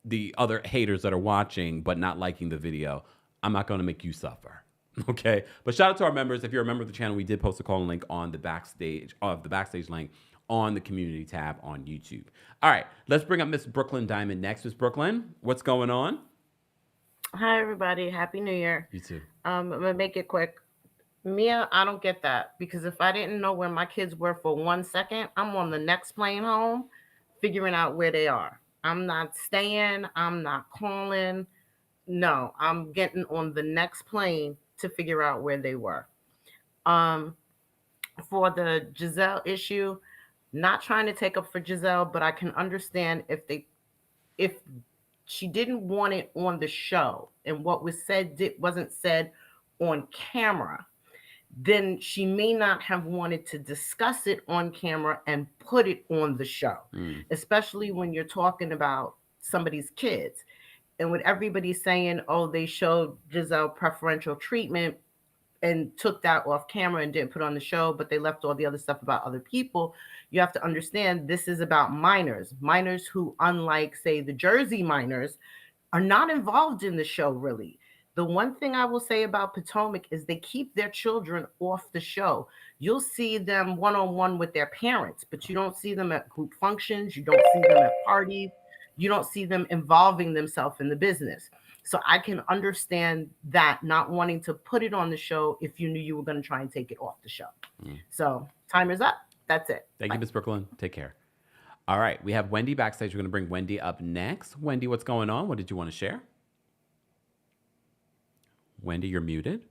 the other haters that are watching but not liking the video. I'm not going to make you suffer. Okay? But shout out to our members. If you're a member of the channel, we did post a call link on the backstage link on the community tab on YouTube. All right, let's bring up Miss Brooklyn Diamond next. Miss Brooklyn, what's going on? Hi, everybody. Happy New Year. You too. I'm going to make it quick. Mia, I don't get that, because if I didn't know where my kids were for 1 second, I'm on the next plane home figuring out where they are. I'm not staying. I'm not calling. No, I'm getting on the next plane to figure out where they were. For the Jazelle issue, not trying to take up for Jazelle, but I can understand if she didn't want it on the show and what was said wasn't said on camera, then she may not have wanted to discuss it on camera and put it on the show, especially when you're talking about somebody's kids. And with everybody saying, oh, they showed Jazelle preferential treatment and took that off camera and didn't put on the show, but they left all the other stuff about other people, you have to understand this is about minors who, unlike, say, the Jersey minors, are not involved in the show, really. The one thing I will say about Potomac is they keep their children off the show. You'll see them one-on-one with their parents, but you don't see them at group functions. You don't see them at parties. You don't see them involving themselves in the business. So I can understand that, not wanting to put it on the show if you knew you were going to try and take it off the show. So time is up. That's it. Thank you, Ms. Brooklyn. Take care. All right. We have Wendy backstage. We're going to bring Wendy up next. Wendy, what's going on? What did you want to share? Wendy, you're muted.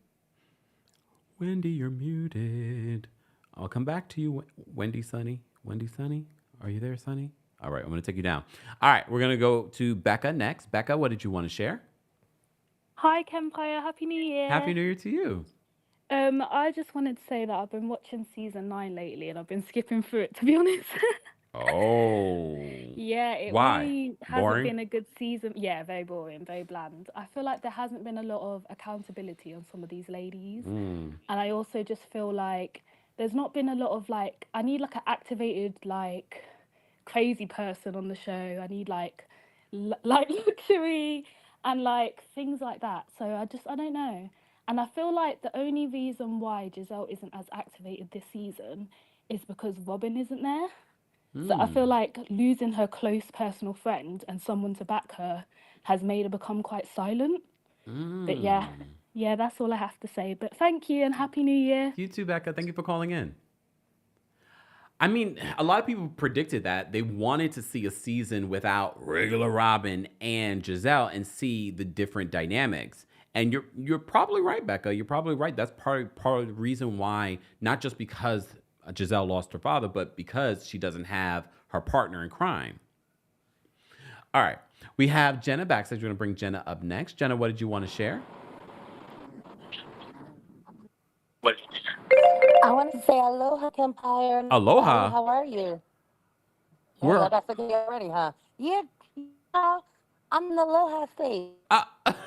Wendy, you're muted. I'll come back to you, Wendy Sunny. Wendy Sunny, are you there, Sunny? All right, I'm going to take you down. All right, we're going to go to Becca next. Becca, what did you want to share? Hi, Kempire. Happy New Year. Happy New Year to you. I just wanted to say that I've been watching season 9 lately, and I've been skipping through it, to be honest. Oh. Yeah, it Why? really hasn't Boring? been a good season. Yeah, very boring, very bland. I feel like there hasn't been a lot of accountability on some of these ladies. And I also just feel like there's not been a lot of, like, I need, like, an activated, like, crazy person on the show. I need, like luxury and, like, things like that. So I don't know. And I feel like the only reason why Jazelle isn't as activated this season is because Robin isn't there. So I feel like losing her close personal friend and someone to back her has made her become quite silent. But yeah, that's all I have to say. But thank you and Happy New Year. You too, Becca. Thank you for calling in. I mean, a lot of people predicted that. They wanted to see a season without regular Robin and Jazelle and see the different dynamics. And you're probably right, Becca. You're probably right. That's part of the reason why, not just because Jazelle lost her father, but because she doesn't have her partner in crime. All right. We have Jenna backstage. We're going to bring Jenna up next. Jenna, what did you want to share? I want to say aloha, Kempire. Aloha. How are you? Hey, We're I got sick of you already, huh? Yeah, I'm in Aloha State.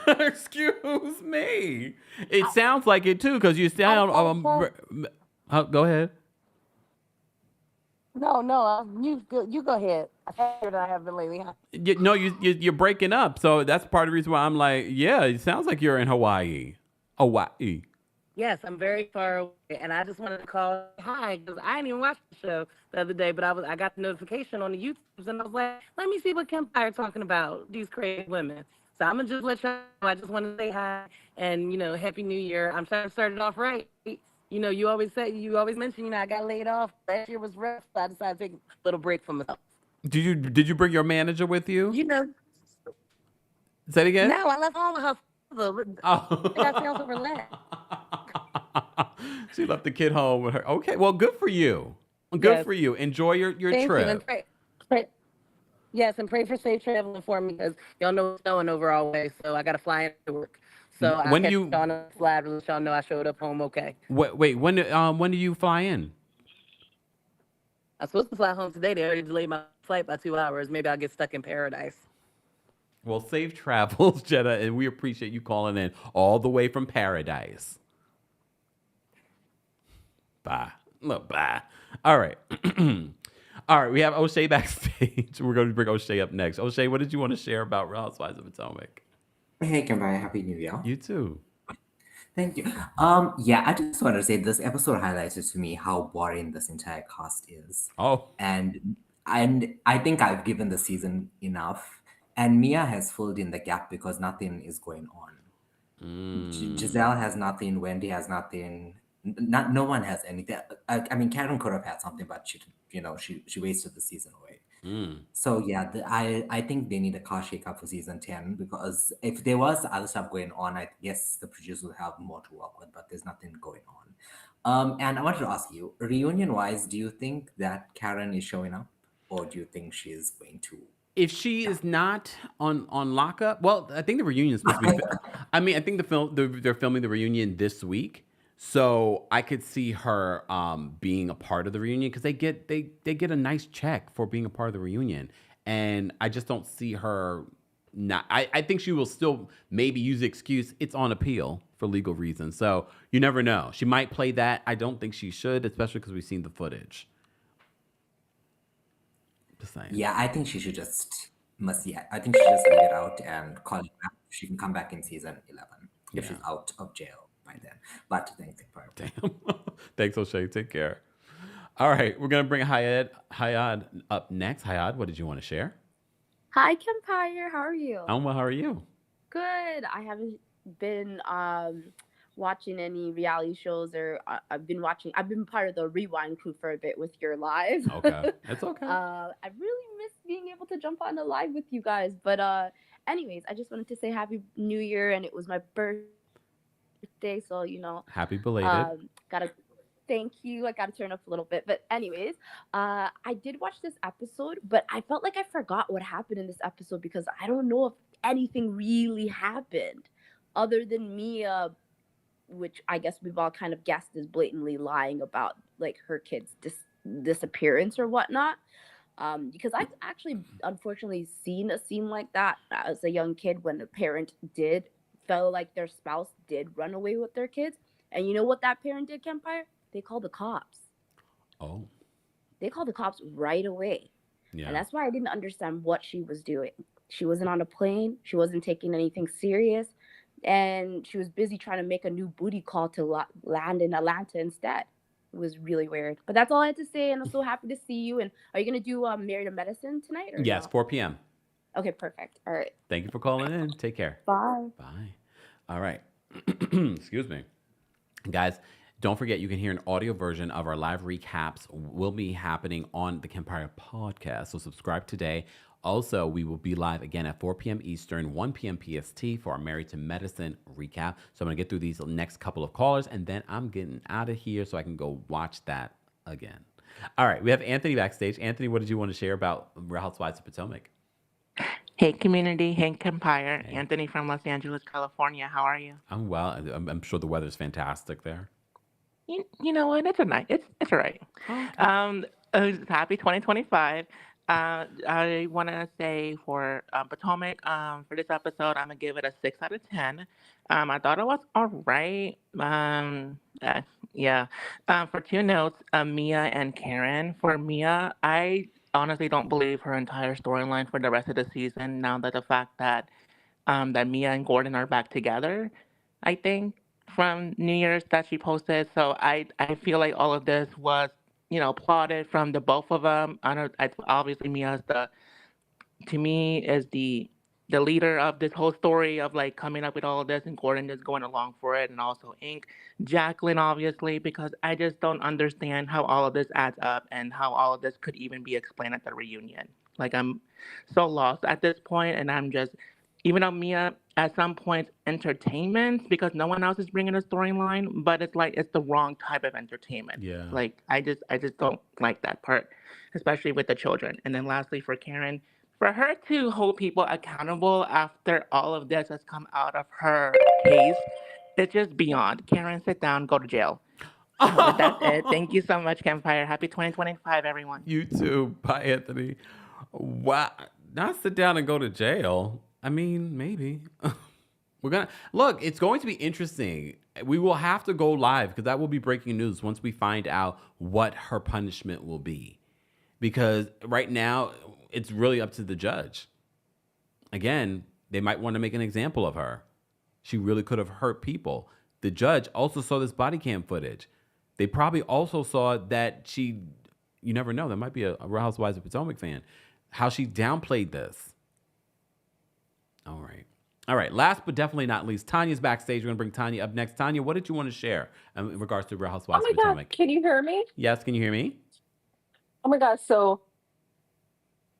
excuse me. It sounds like it too, because you I'm sound. Go ahead. No, you go ahead. I figured I have been lately, huh? No, you're breaking up, so that's part of the reason why I'm like, yeah, it sounds like you're in Hawaii. Hawaii. Yes, I'm very far away, and I just wanted to call hi because I didn't even watch the show the other day, but I got the notification on the YouTube, and I was like, let me see what Kempire talking about these crazy women. So I'm gonna just let you know. I just want to say hi and Happy New Year. I'm trying to start it off right. You always mention I got laid off. Last year was rough, so I decided to take a little break from myself. Did you bring your manager with you? Say it again. No, I left home with her father. I got sales over last. She left the kid home with her. Okay, well, good for you. Good for you. Enjoy your Thank trip. You, and pray, yes, and pray for safe traveling for me because y'all know it's snowing over all way, so I got to fly into work. So I catch y'all on a slide to let y'all know I showed up home okay. Wait, when do you fly in? I'm supposed to fly home today. They already delayed my flight by 2 hours. Maybe I'll get stuck in paradise. Well, safe travels, Jenna, and we appreciate you calling in all the way from paradise. Bye. Look, bye. All right. All right, we have O'Shea backstage. We're going to bring O'Shea up next. O'Shea, what did you want to share about Real Housewives of Potomac? Hey, Kempire, Happy New Year. You too. Thank you. Yeah, I just wanted to say this episode highlighted to me how boring this entire cast is. Oh. And I think I've given the season enough. And Mia has filled in the gap because nothing is going on. Gizelle has nothing. Wendy has nothing. No one has anything. I mean, Karen could have had something, but she wasted the season away. So yeah, I think they need a car shake-up for season 10 because if there was other stuff going on, I guess the producers would have more to work with, but there's nothing going on. And I wanted to ask you, reunion-wise, do you think that Karen is showing up, or do you think she's going to? If she is not on lockup, well, I think the reunion is supposed to be. I mean, I think they're filming the reunion this week, so I could see her being a part of the reunion because they get a nice check for being a part of the reunion, and I just don't see her not. I think she will still maybe use the excuse it's on appeal for legal reasons. So you never know. She might play that. I don't think she should, especially because we've seen the footage. Yeah, I think she should just I think she should just leave it out and call it back. She can come back in season 11 if she's out of jail by then. But thanks, Damn. Thanks, O'Shea. Take care. All right, we're gonna bring Hayad up next. Hayad, what did you want to share? Hi, Kempire. How are you? I'm well. How are you? Good. I haven't been watching any reality shows, or I've been part of the Rewind crew for a bit with your live. Okay, it's okay. I really miss being able to jump on the live with you guys. But anyways, I just wanted to say Happy New Year, and it was my birthday, so Happy belated. Thank you. I gotta turn up a little bit. But anyways, I did watch this episode, but I felt like I forgot what happened in this episode because I don't know if anything really happened other than Mia, which I guess we've all kind of guessed is blatantly lying about her kid's disappearance or whatnot. Because I've actually unfortunately seen a scene like that as a young kid when a parent felt like their spouse did run away with their kids. And you know what that parent did, Kempire? They called the cops. Oh. They called the cops right away. Yeah. And that's why I didn't understand what she was doing. She wasn't on a plane. She wasn't taking anything serious. And she was busy trying to make a new booty call to land in Atlanta instead. It was really weird. But that's all I had to say, and I'm so happy to see you. And are you going to do Married to Medicine tonight? Or yes, no? 4 p.m. Okay, perfect. All right. Thank you for calling in. Take care. Bye. Bye. All right. Excuse me. Guys, don't forget you can hear an audio version of our live recaps will be happening on the Kempire podcast. So subscribe today. Also, we will be live again at 4 p.m. Eastern, 1 p.m. PST for our Married to Medicine recap. So I'm going to get through these next couple of callers, and then I'm getting out of here so I can go watch that again. All right, we have Anthony backstage. Anthony, what did you want to share about Real Housewives of Potomac? Hey, community. Hey, Kempire. Anthony from Los Angeles, California. How are you? I'm well. I'm sure the weather's fantastic there. You know what? It's all right. Happy 2025. I want to say for Potomac, for this episode, I'm gonna give it a 6 out of 10. I thought it was all right. Yeah. For two notes, Mia and Karen. For Mia, I honestly don't believe her entire storyline for the rest of the season. Now that the fact that Mia and Gordon are back together, I think, from New Year's that she posted. So I feel like all of this was, plotted from the both of them. I know, obviously Mia is to me is the leader of this whole story of like coming up with all of this, and Gordon is going along for it, and also Ink, Jacqueline, obviously, because I just don't understand how all of this adds up and how all of this could even be explained at the reunion. Like, I'm so lost at this point, and I'm just, even though Mia at some points entertainment because no one else is bringing a storyline, but it's like it's the wrong type of entertainment. Yeah. Like, I just don't like that part, especially with the children. And then lastly, for Karen, for her to hold people accountable after all of this has come out of her case, it's just beyond. Karen, sit down, go to jail. But that's it. Thank you so much, Kempire. Happy 2025, everyone. You too. Bye, Anthony. Wow. Not sit down and go to jail. I mean, maybe. Look, it's going to be interesting. We will have to go live because that will be breaking news once we find out what her punishment will be. Because right now, it's really up to the judge. Again, they might want to make an example of her. She really could have hurt people. The judge also saw this body cam footage. They probably also saw that you never know, there might be a Real Housewives of Potomac fan, how she downplayed this. All right. Last but definitely not least, Tanya's backstage. We're going to bring Tanya up next. Tanya, what did you want to share in regards to Real Housewives of Potomac? God, can you hear me? Yes, can you hear me? Oh my God, so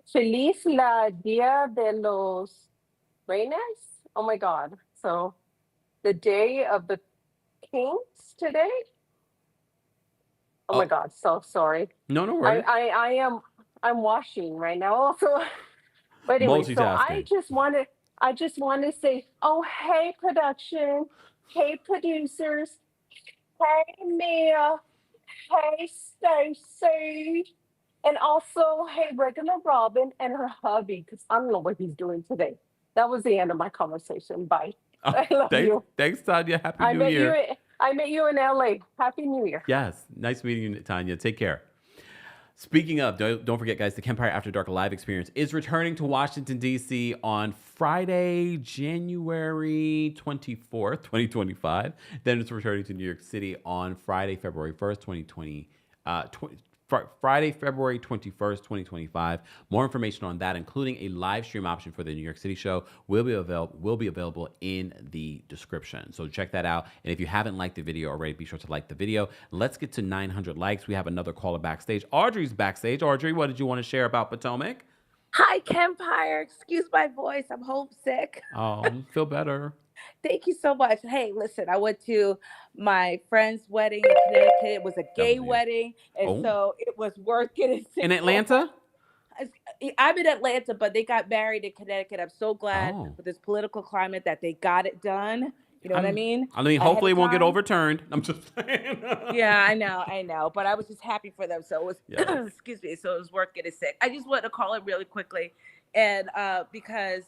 Feliz la Dia de los Reyes. Oh my God. So the day of the kings today. Oh my God, so sorry. No worries. I'm washing right now also. But anyway, so I just want to say, oh hey production, hey producers, hey Mia, hey Stacey, and also hey regular Robin and her hubby, because I don't know what he's doing today. That was the end of my conversation. Bye. I love you. Thanks, Tanya. Happy New Year. I met you in LA. Happy New Year. Yes. Nice meeting you, Tanya. Take care. Speaking of, don't forget, guys, the Kempire After Dark live experience is returning to Washington, D.C. on Friday, January 24th, 2025. Then it's returning to New York City on Friday, February 1st, Friday, February 21st, 2025. More information on that, including a live stream option for the New York City show, will be available in the description. So check that out. And if you haven't liked the video already, be sure to like the video. Let's get to 900 likes. We have another caller backstage. Audrey's backstage. Audrey, what did you want to share about Potomac? Hi, Kempire. Excuse my voice. I'm homesick. Oh, feel better. Thank you so much. Hey, listen, I went to my friend's wedding in Connecticut. It was a gay wedding, and so it was worth getting sick. In Atlanta? I'm in Atlanta, but they got married in Connecticut. I'm so glad with this political climate that they got it done. You know what I mean? I mean, hopefully it won't get overturned. I'm just saying. Yeah, I know. But I was just happy for them. So it was, excuse me, so it was worth getting sick. I just wanted to call it really quickly. And because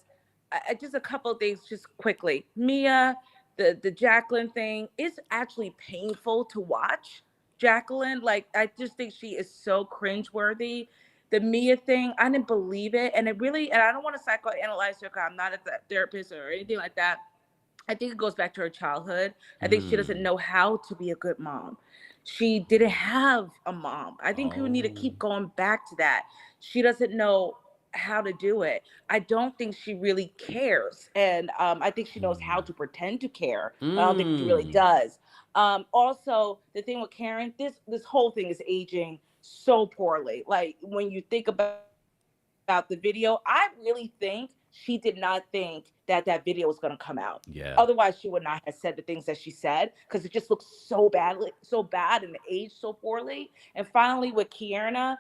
just a couple of things just quickly. Mia, the Jacqueline thing is actually painful to watch. Jacqueline, like, I just think she is so cringeworthy. The Mia thing, I didn't believe it. And I don't want to psychoanalyze her because I'm not a therapist or anything like that. I think it goes back to her childhood. I think she doesn't know how to be a good mom. She didn't have a mom. I think people need to keep going back to that. She doesn't know how to do it. I don't think she really cares. And I think she knows how to pretend to care. I don't think she really does. Also, the thing with Karen, this whole thing is aging so poorly. Like, when you think about the video, I really think she did not think that video was going to come out. Yeah. Otherwise, she would not have said the things that she said, because it just looks so bad and aged so poorly. And finally, with Kierna,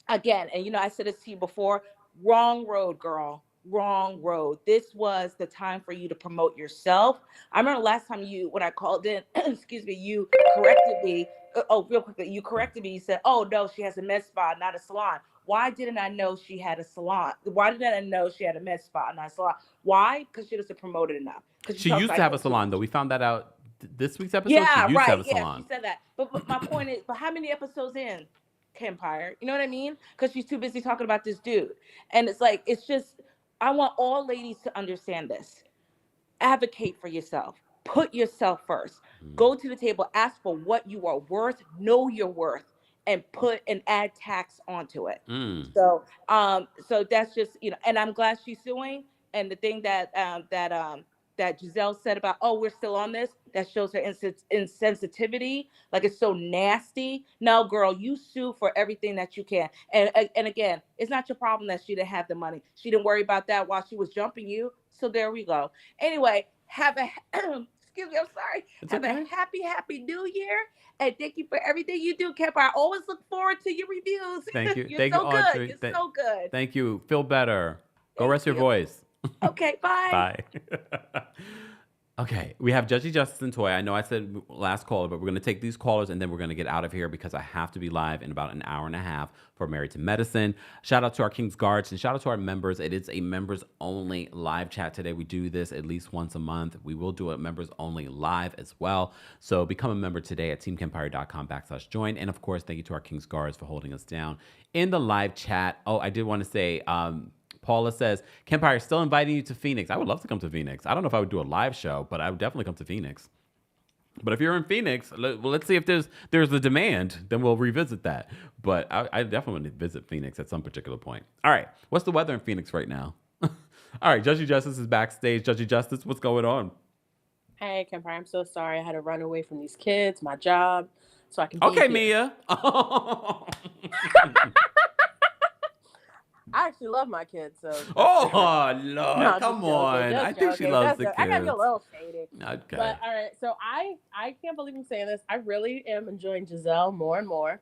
again, and I said this to you before, wrong road, girl. wrong road. This was the time for you to promote yourself. I remember last time when I called in, excuse me, you corrected me. Oh, real quickly, you corrected me. You said, "Oh no, she has a med spa, not a salon." Why didn't I know she had a salon? Why didn't I know she had a med spa, not a salon? Why? Because she doesn't promote it enough. Because She used to have a salon, though. We found that out this week's episode. She yeah, used to have right. a Yeah, she salon. said that. But my point is, but how many episodes in Kempire? You know what I mean? Because she's too busy talking about this dude. And it's like, it's just, I want all ladies to understand this. Advocate for yourself. Put yourself first. Go to the table, ask for what you are worth, know your worth, and put and add tax onto it. So that's just, and I'm glad she's suing. And the thing that Gizelle said about, oh, we're still on this, that shows her insensitivity. Like, it's so nasty. No, girl, you sue for everything that you can. And again, it's not your problem that she didn't have the money. She didn't worry about that while she was jumping you. So there we go. Anyway, have a excuse me, I'm sorry. Have a happy new year. And thank you for everything you do, Kemp. I always look forward to your reviews. Thank you. You're Thank so you, good. Audrey. You're so good. Thank you. Feel better. Go rest your voice. Okay, bye. Bye. Okay, we have Judgy Justice and Toya. I know I said last caller, but we're going to take these callers and then we're going to get out of here because I have to be live in about an hour and a half for Married to Medicine. Shout out to our King's Guards and shout out to our members. It is a members only live chat today. We do this at least once a month. We will do it members only live as well. So become a member today at teamkempire.com/join. And of course, thank you to our King's Guards for holding us down in the live chat. Oh, I did want to say, Paula says, Kempire is still inviting you to Phoenix. I would love to come to Phoenix. I don't know if I would do a live show, but I would definitely come to Phoenix. But if you're in Phoenix, let's see if there's a demand, then we'll revisit that. But I definitely want to visit Phoenix at some particular point. All right. What's the weather in Phoenix right now? All right. Judgy Justice is backstage. Judgy Justice, what's going on? Hey, Kempire, I'm so sorry. I had to run away from these kids, my job, so I can be Okay, here. Mia. I actually love my kids, so. Oh, Lord, No, come just on. joking, I think she loves the kids. I gotta be a little shady. Okay. But all right, so I can't believe I'm saying this. I really am enjoying Jazelle more and more.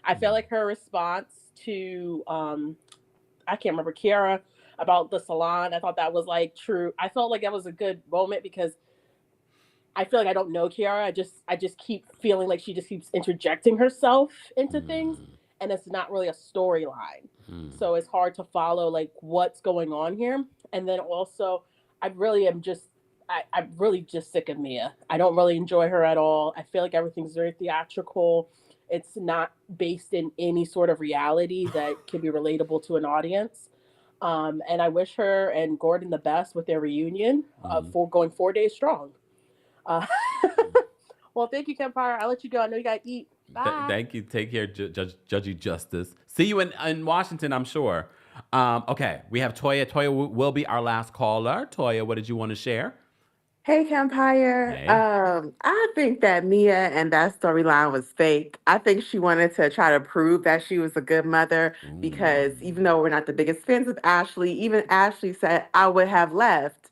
I feel like her response to I can't remember Kiara about the salon. I thought that was like true. I felt like that was a good moment because I feel like I don't know Kiara. I just keep feeling like she just keeps interjecting herself into things, and it's not really a storyline. So it's hard to follow like what's going on here. And then also, I'm really just sick of Mia. I don't really enjoy her at all. I feel like everything's very theatrical. It's not based in any sort of reality that can be relatable to an audience. And I wish her and Gordon the best with their reunion for going 4 days strong. Well, thank you, Kempire. I'll let you go. I know you got to eat. Bye. Thank you. Take care, Judgy Justice. See you in Washington, I'm sure. Okay, we have Toya. Toya will be our last caller. Toya, what did you want to share? Hey, Kempire. Hey. I think that Mia and that storyline was fake. I think she wanted to try to prove that she was a good mother because even though we're not the biggest fans of Ashley, even Ashley said, I would have left.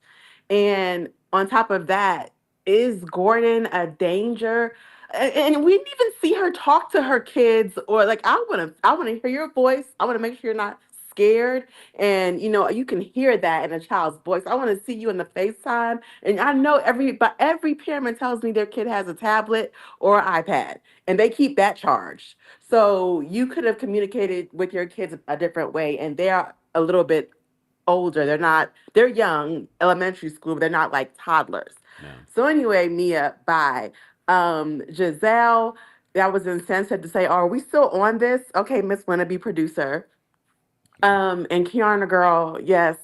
And on top of that, is Gordon a danger? And we didn't even see her talk to her kids or like, I want to hear your voice. I want to make sure you're not scared. And, you can hear that in a child's voice. I want to see you in the FaceTime. And I know every parent tells me their kid has a tablet or an iPad and they keep that charged. So you could have communicated with your kids a different way. And they're a little bit older. They're young, elementary school, but they're not like toddlers. No. So anyway, Mia, bye. Jazelle, that was insensitive to say, are we still on this? Okay, Miss Wannabe producer. And Kiana girl, yes,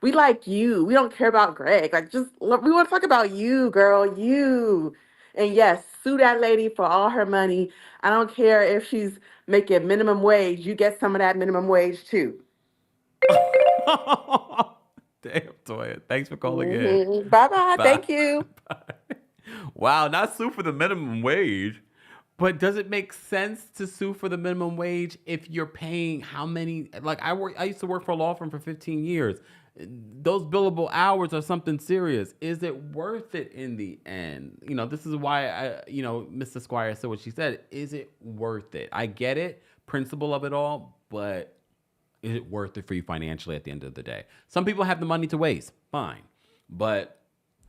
we like you. We don't care about Greg. Like, we want to talk about you, girl, you. And yes, sue that lady for all her money. I don't care if she's making minimum wage. You get some of that minimum wage too. Damn, Toya. Thanks for calling in. Bye-bye. Thank you. Bye. Wow, not sue for the minimum wage. But does it make sense to sue for the minimum wage if you're paying how many? Like I used to work for a law firm for 15 years. Those billable hours are something serious. Is it worth it in the end? This is why Mr. Squire said what she said. Is it worth it? I get it, principle of it all, but Is it worth it for you financially at the end of the day? Some people have the money to waste. Fine. But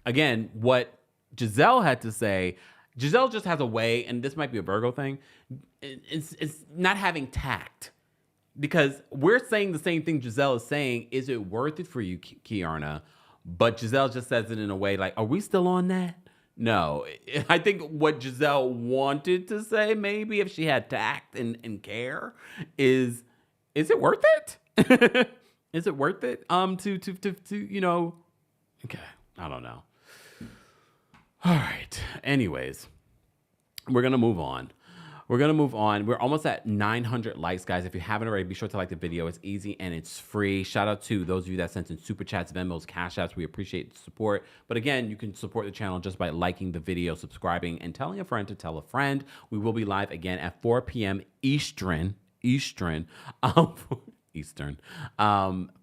again, what Gizelle had to say, Gizelle just has a way, and this might be a Virgo thing, it's not having tact. Because we're saying the same thing Gizelle is saying. Is it worth it for you, Kiarna? But Gizelle just says it in a way like, are we still on that? No. I think what Gizelle wanted to say, maybe if she had tact and care, is it worth it? Is it worth it? To you know, okay. I don't know. All right. Anyways, we're going to move on. We're almost at 900 likes, guys. If you haven't already, be sure to like the video. It's easy and it's free. Shout out to those of you that sent in super chats, VENMOs, Cash Apps. We appreciate the support. But again, you can support the channel just by liking the video, subscribing, and telling a friend to tell a friend. We will be live again at 4 p.m. Eastern,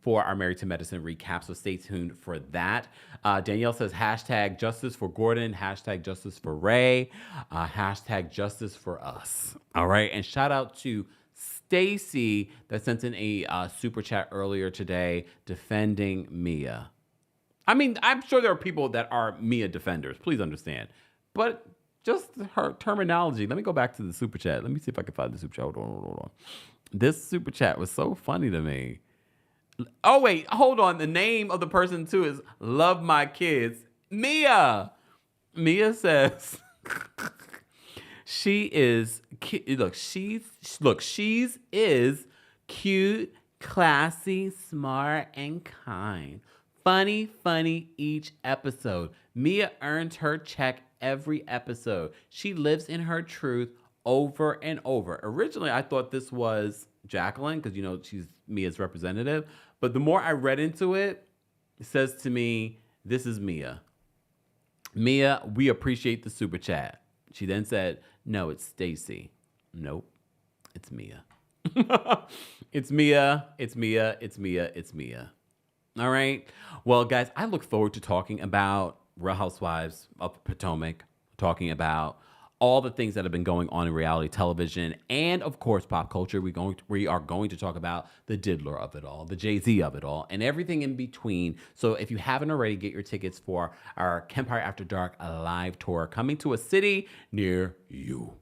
for our Married to Medicine recap. So stay tuned for that. Danielle says, hashtag justice for Gordon, hashtag justice for Ray, hashtag justice for us. All right. And shout out to Stacey that sent in a super chat earlier today defending Mia. I mean, I'm sure there are people that are Mia defenders. Please understand. But just her terminology. Let me go back to the super chat. Let me see if I can find the super chat. Hold on. This super chat was so funny to me. Oh, wait, hold on. The name of the person, too, is Love My Kids. Mia. Mia says, she is cute, classy, smart, and kind. Funny each episode. Mia earns her check every episode. She lives in her truth over and over. Originally, I thought this was Jacqueline because, you know, she's Mia's representative. But the more I read into it, it says to me, this is Mia. Mia, we appreciate the super chat. She then said, no, it's Stacey. Nope, it's Mia. It's Mia. All right. Well, guys, I look forward to talking about Real Housewives of Potomac, talking about all the things that have been going on in reality television and, of course, pop culture. We are going to talk about the diddler of it all, the Jay-Z of it all, and everything in between. So if you haven't already, get your tickets for our Kempire After Dark live tour coming to a city near you.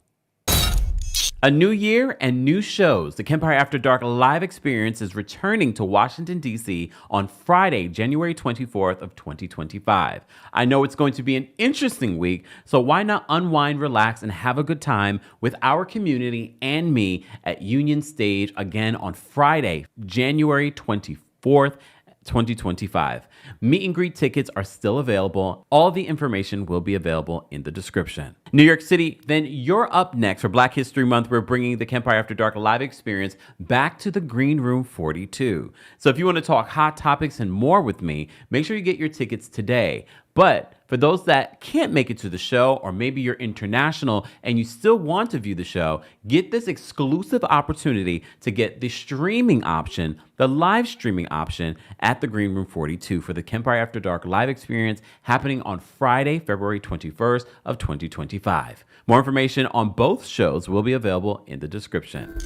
A new year and new shows. The Kempire After Dark live experience is returning to Washington, D.C. on Friday, January 24th of 2025. I know it's going to be an interesting week, so why not unwind, relax, and have a good time with our community and me at Union Stage again on Friday, January 24th, 2025. Meet and greet tickets are still available. All the information will be available in the description. New York City, then you're up next for Black History Month. We're bringing the Kempire After Dark live experience back to the Green Room 42. So if you want to talk hot topics and more with me, make sure you get your tickets today. But for those that can't make it to the show, or maybe you're international and you still want to view the show, get this exclusive opportunity to get the streaming option, the live streaming option at the Green Room 42 for the Kempire After Dark live experience happening on Friday, February 21st of 2025. More information on both shows will be available in the description.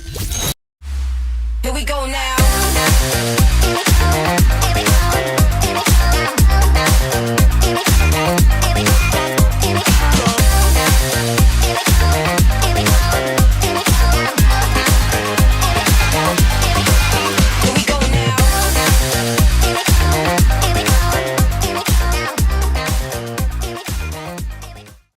Here we go now.